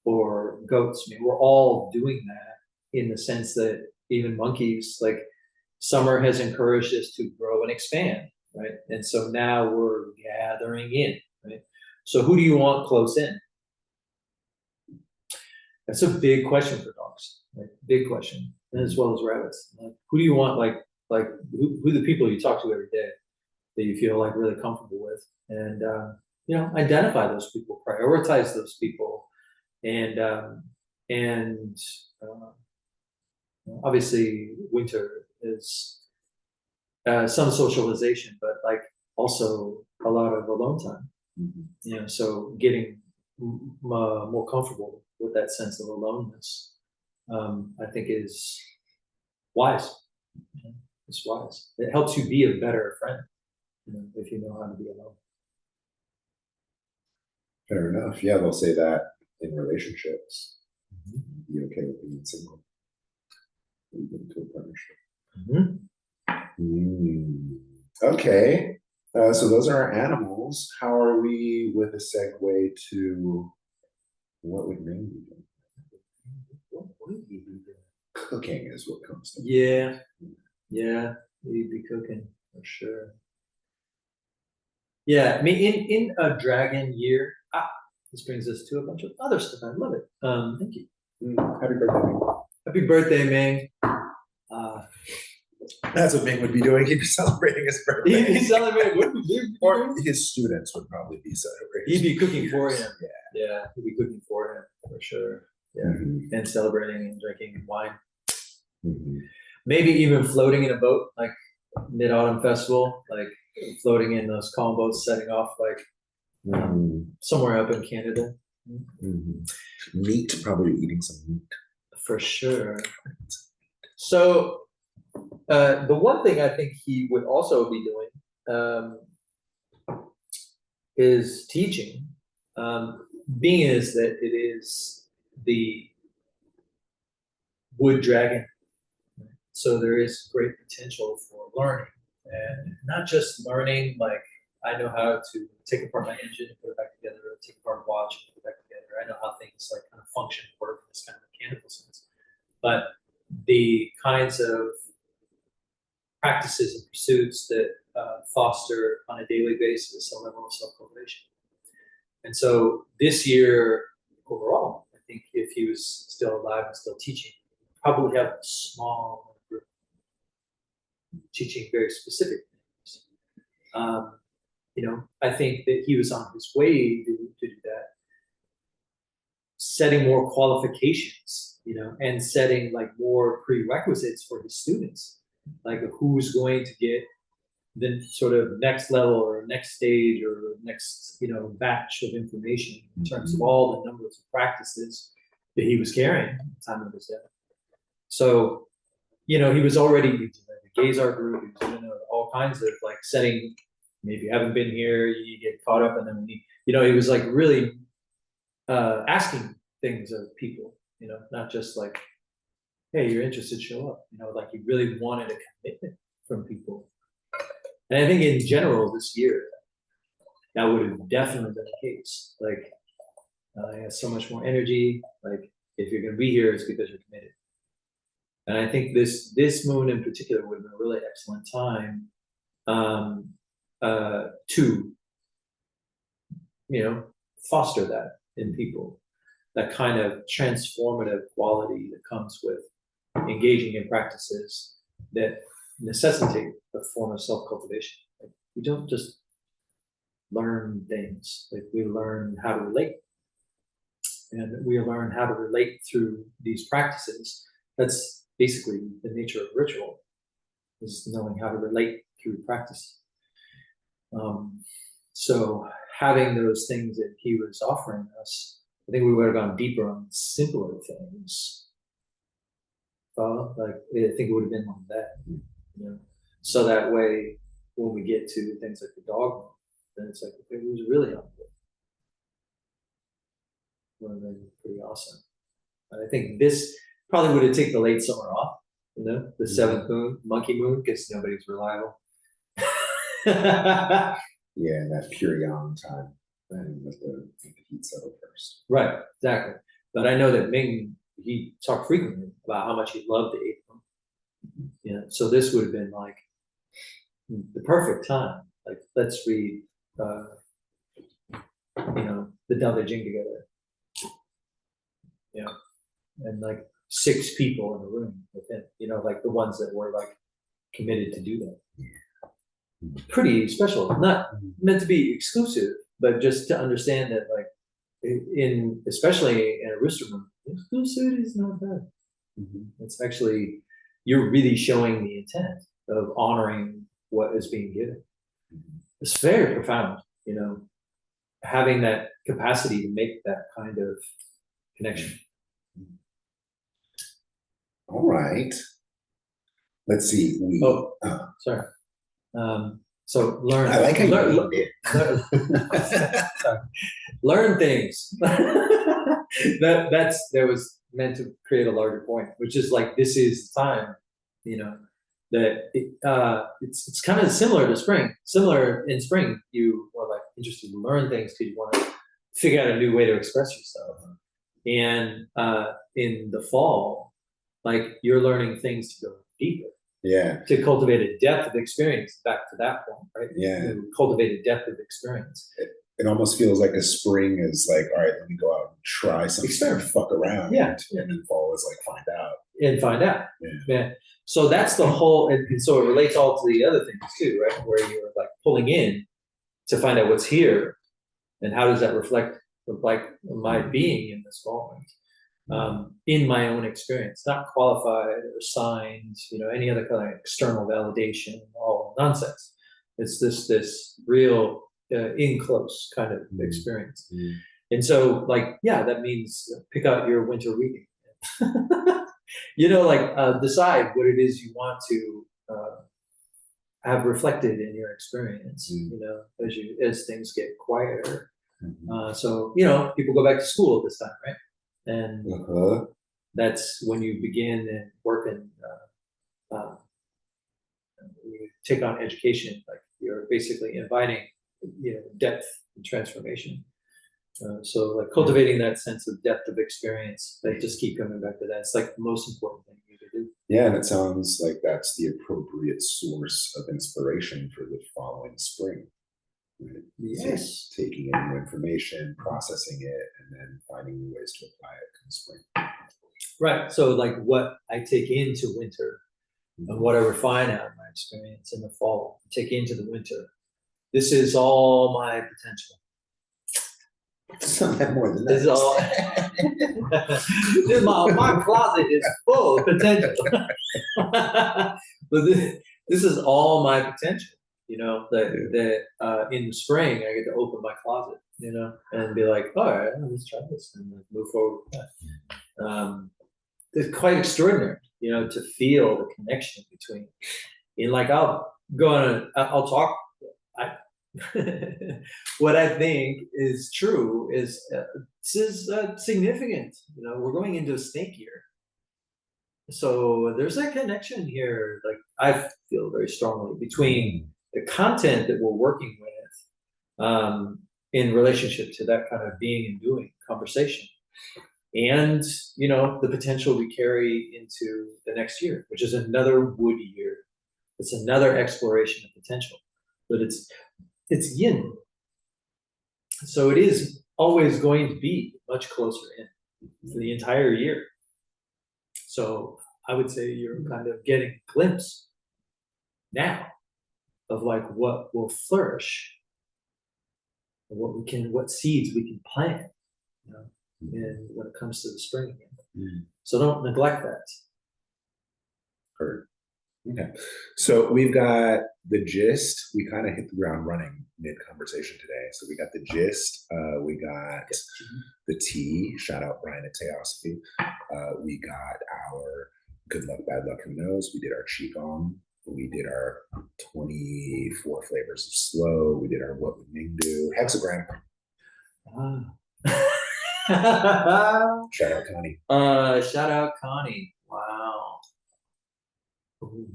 Speaker 1: or goats. I mean, we're all doing that in the sense that even monkeys, like summer has encouraged us to grow and expand. Right, and so now we're gathering in. Right, so who do you want close in? That's a big question for dogs. Like big question, and as well as rabbits. Like, who do you want? Like who the people you talk to every day that you feel like really comfortable with, and identify those people, prioritize those people, and obviously winter is. Some socialization, but like also a lot of alone time. Mm-hmm. So getting more comfortable with that sense of aloneness, I think is wise. It's wise. It helps you be a better friend, if you know how to be alone.
Speaker 2: Fair enough. Yeah, they'll say that in relationships. Mm-hmm. Be okay with being single. Lead into a partnership. Mm-hmm. Okay. So those are our animals. How are we with a segue to what would Ming be doing? What would he be doing? Cooking is what comes to
Speaker 1: mind. Yeah, he'd be cooking for sure. Yeah, I mean, in a dragon year, this brings us to a bunch of other stuff. I love it. Thank you.
Speaker 2: Happy birthday, Ming.
Speaker 1: Happy birthday, Ming.
Speaker 2: That's what Ming would be doing. He'd be celebrating his birthday.
Speaker 1: He'd be celebrating.
Speaker 2: Or his students would probably be celebrating.
Speaker 1: He'd be cooking for him. Yeah, he'd be cooking for him for sure. Yeah, and celebrating and drinking wine. Maybe even floating in a boat, like Mid-Autumn Festival, like floating in those calm boats, setting off like somewhere up in Canada.
Speaker 2: Meat, probably eating some meat.
Speaker 1: For sure. So the one thing I think he would also be doing is teaching. Being is that it is the wood dragon. So there is great potential for learning, and not just learning like I know how to take apart my engine and put it back together, or take apart a watch and put it back together. I know how things like kind of function, work in this kind of mechanical sense. But the kinds of practices and pursuits that foster on a daily basis a level of self-cultivation. And so this year overall, I think if he was still alive and still teaching, probably have a small group teaching very specific things. I think that he was on his way to do that, setting more qualifications, and setting like more prerequisites for his students, like who's going to get the sort of next level or next stage or next, batch of information in terms of all the numbers of practices that he was carrying at the time of his death. So, he was already in the gaze art group, he was doing all kinds of like setting, maybe you haven't been here, you get caught up, and then he was like really asking things of people, not just like, hey, you're interested, show up, like he really wanted a commitment from people. And I think in general this year, that would have definitely been the case. Like, he has so much more energy. Like, if you're going to be here, it's because you're committed. And I think this moon in particular would have been a really excellent time to, foster that in people, that kind of transformative quality that comes with engaging in practices that necessitate a form of self-cultivation. Like, we don't just learn things, like we learn how to relate. And we learn how to relate through these practices. That's basically the nature of ritual, is knowing how to relate through practice. So having those things that he was offering us, I think we would have gone deeper on simpler things. I think it would have been on that, So that way, when we get to things like the dog, then it's like, it was really on it. Would have been pretty awesome. And I think this probably would have taken the late summer off, the seventh moon, monkey moon, because nobody's reliable.
Speaker 2: Yeah, that pure yang time, and let the heat settle first.
Speaker 1: Right, exactly. But I know that Ming, he talked frequently about how much he loved the eighth moon. So this would have been like the perfect time. Like, let's read, the Tao Te Ching together. And like 6 people in a room with him, like the ones that were like committed to do that. Pretty special, not meant to be exclusive, but just to understand that, like, especially in a Rooster Moon, exclusivity is not bad. It's actually, you're really showing the intent of honoring what is being given. It's very profound, having that capacity to make that kind of connection.
Speaker 2: All right. Let's see.
Speaker 1: Sorry. So learn.
Speaker 2: I like how
Speaker 1: learn things. that was meant to create a larger point, which is like, this is the time, it's kind of similar to spring. Similar in spring, you are like interested to learn things because you want to figure out a new way to express yourself. And in the fall, like you're learning things to go deeper.
Speaker 2: Yeah.
Speaker 1: To cultivate a depth of experience, back to that point, right?
Speaker 2: Yeah.
Speaker 1: To cultivate a depth of experience.
Speaker 2: It almost feels like a spring is like, all right, let me go out and try something,
Speaker 1: Experiment.
Speaker 2: fuck around.
Speaker 1: Yeah.
Speaker 2: And then fall is like, find out.
Speaker 1: And find out.
Speaker 2: Yeah.
Speaker 1: So that's the whole, and so it relates all to the other things too, right? Where you're like pulling in to find out what's here and how does that reflect like my being in this moment, in my own experience, not qualified or signed, any other kind of external validation, all nonsense. It's this real in close kind of experience. And so like, yeah, that means pick out your winter reading. Decide what it is you want to have reflected in your experience, as things get quieter. So people go back to school at this time, right? And that's when you begin and work and you take on education. Like you're basically inviting, depth and transformation. So like cultivating that sense of depth of experience, they just keep coming back to that. It's like the most important thing you can do.
Speaker 2: Yeah, and it sounds like that's the appropriate source of inspiration for the following spring. Right?
Speaker 1: Yes.
Speaker 2: Taking in new information, processing it, and then finding new ways to apply it in the spring.
Speaker 1: Right. So like what I take into winter and what I refine out of my experience in the fall, take into the winter. This is all my potential.
Speaker 2: It's not that more than that.
Speaker 1: This is all. my closet is full of potential. But this is all my potential. That in the spring I get to open my closet, and be like, all right, let's try this and move forward with that. It's quite extraordinary, to feel the connection between. And like I'll talk. What I think is true is this is significant. We're going into a snake year, so there's a connection here. Like I feel very strongly between the content that we're working with, in relationship to that kind of being and doing conversation, and the potential we carry into the next year, which is another wood year. It's another exploration of potential, but it's yin. So it is always going to be much closer in for the entire year. So I would say you're kind of getting a glimpse now of like what will flourish and what seeds we can plant, and when it comes to the spring again. So don't neglect that.
Speaker 2: Heard. Okay. So we've got the gist. We kind of hit the ground running mid-conversation today. So we got the gist. We got the tea. Shout out Brian at Theosophy. We got our good luck, bad luck, who knows. We did our Qigong. We did our 24 flavors of slow. We did our what would Ming do. Hexagram. Shout out Connie.
Speaker 1: Shout out Connie. Wow. Ooh.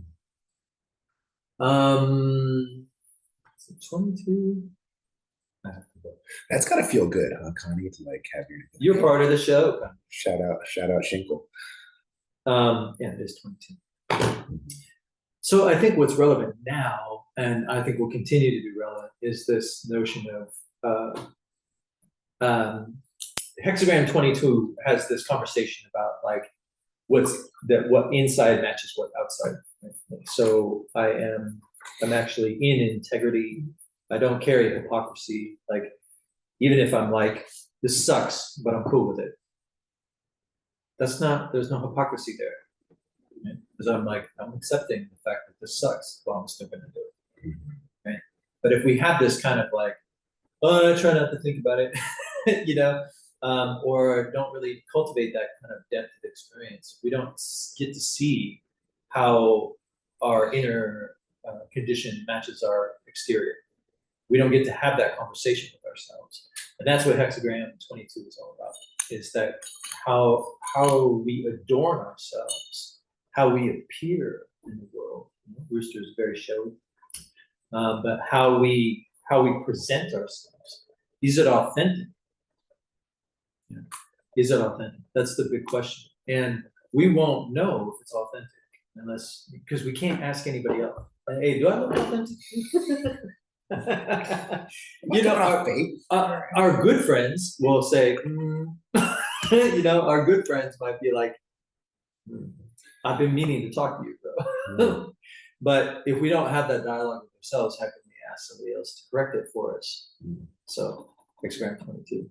Speaker 1: 22.
Speaker 2: That's gotta feel good, huh, Connie? To like have
Speaker 1: you're part of the show, Connie.
Speaker 2: Shout out Shinkle.
Speaker 1: Yeah, it is 22. So I think what's relevant now, and I think will continue to be relevant, is this notion of Hexagram 22 has this conversation about like what inside matches what outside. So I'm actually in integrity. I don't carry hypocrisy. Like even if I'm like, this sucks, but I'm cool with it. There's no hypocrisy there. Because I'm accepting the fact that this sucks, but I'm still gonna do it. Right? But if we have this kind of like, I try not to think about it, or don't really cultivate that kind of depth of experience, we don't get to see how our inner condition matches our exterior. We don't get to have that conversation with ourselves. And that's what Hexagram 22 is all about, is that how we adorn ourselves, how we appear in the world, Rooster is very showy. But how we present ourselves, is it authentic? Yeah. Is it authentic? That's the big question. And we won't know if it's authentic unless, because we can't ask anybody else. Hey, do I look authentic? You know, our good friends will say, you know, our good friends might be like, I've been meaning to talk to you, bro. But if we don't have that dialogue with ourselves, how can we ask somebody else to correct it for us? So, experiment 22.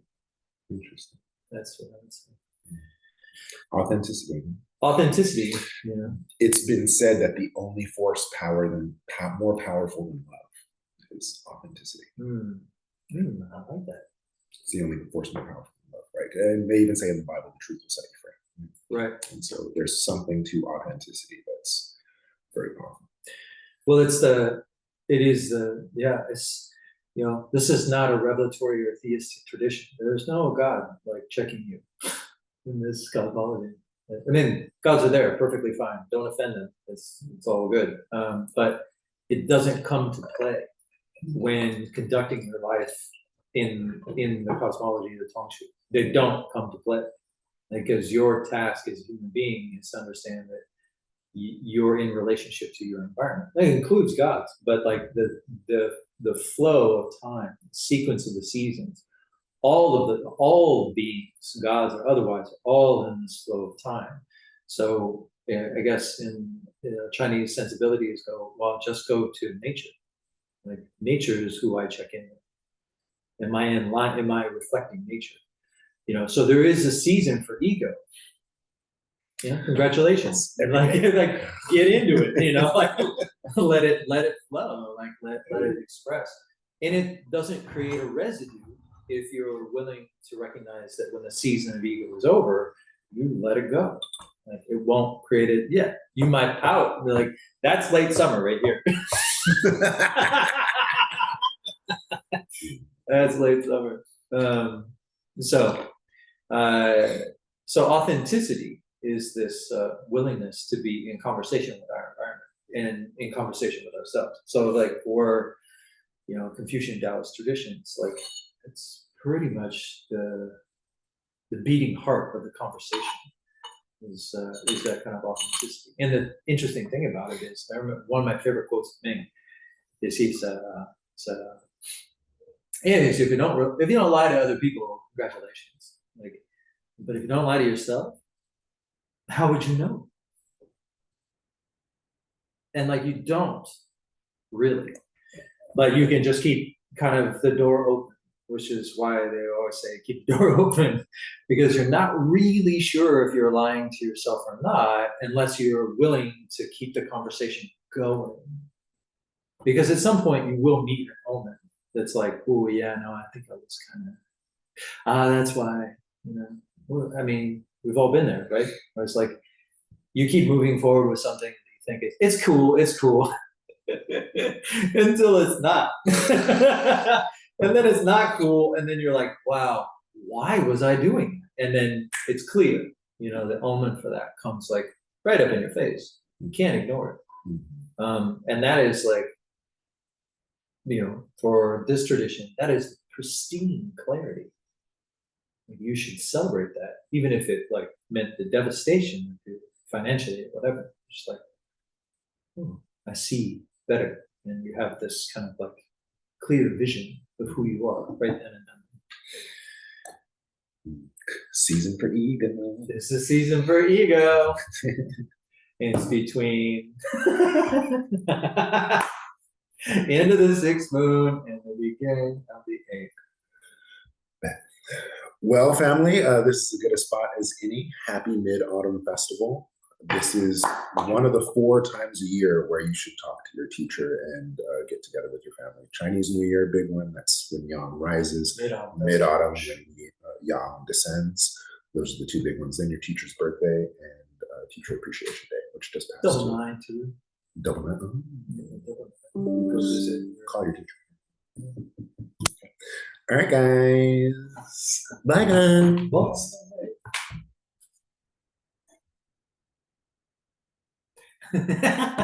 Speaker 2: Interesting.
Speaker 1: That's what I would say.
Speaker 2: Authenticity.
Speaker 1: Authenticity, you know.
Speaker 2: It's been said that the only force more powerful than love is authenticity.
Speaker 1: I like that.
Speaker 2: It's the only force more powerful than love, right? And they even say in the Bible, the truth will set you free.
Speaker 1: Right.
Speaker 2: And so there's something to authenticity that's very powerful.
Speaker 1: Well, it's, you know, this is not a revelatory or theistic tradition. There's no God like checking you in this cosmology. I mean, gods are there, perfectly fine. Don't offend them. It's all good. But it doesn't come to play when conducting your life in the cosmology of the Tongshu. They don't come to play because your task as a human being is to understand that you're in relationship to your environment. That includes gods, but like the flow of time, sequence of the seasons, all beings, gods or otherwise, all in this flow of time. So I guess in Chinese sensibilities go, well, just go to nature. Like nature is who I check in with. Am I in line? Am I reflecting nature? You know, so there is a season for ego. Yeah, congratulations. Like get into it, you know, like let it flow, like let it express. And it doesn't create a residue if you're willing to recognize that when the season of ego is over, you let it go. Like it won't create it. Yeah, you might pout and be like, that's late summer right here. That's late summer. So authenticity is this willingness to be in conversation with our environment and in conversation with ourselves. So like for, you know, Confucian Taoist traditions, like it's pretty much the beating heart of the conversation is that kind of authenticity. And the interesting thing about it is, I remember one of my favorite quotes of Ming is he said, if you don't lie to other people, congratulations. Like, but if you don't lie to yourself, how would you know? And like you don't really, but you can just keep kind of the door open, which is why they always say keep the door open, because you're not really sure if you're lying to yourself or not unless you're willing to keep the conversation going. Because at some point you will meet a moment that's like, oh yeah, no, I think I was kind of, that's why, you know, well, I mean, we've all been there, right? Where it's like, you keep moving forward with something and you think it's cool, until it's not. And then it's not cool, and then you're like, wow, why was I doing that? And then it's clear, you know, the omen for that comes like right up in your face. You can't ignore it. And that is like, you know, for this tradition, that is pristine clarity. You should celebrate that, even if it like meant the devastation financially or whatever. Just like, I see better, and you have this kind of like clear vision of who you are right then and then.
Speaker 2: Season for ego.
Speaker 1: It's a season for ego. It's between end of the 6th moon and the beginning of the 8th.
Speaker 2: Well, family, this is as good a spot as any. Happy Mid-Autumn Festival. This is one of the 4 times a year where you should talk to your teacher and get together with your family. Chinese New Year, big one. That's when Yang rises. Mid-Autumn, when Yang descends. Those are the 2 big ones. Then your teacher's birthday and Teacher Appreciation Day, which just passed.
Speaker 1: Double 9 too.
Speaker 2: Double 9. Call your teacher. All right, guys. Bye, guys.
Speaker 1: Bye.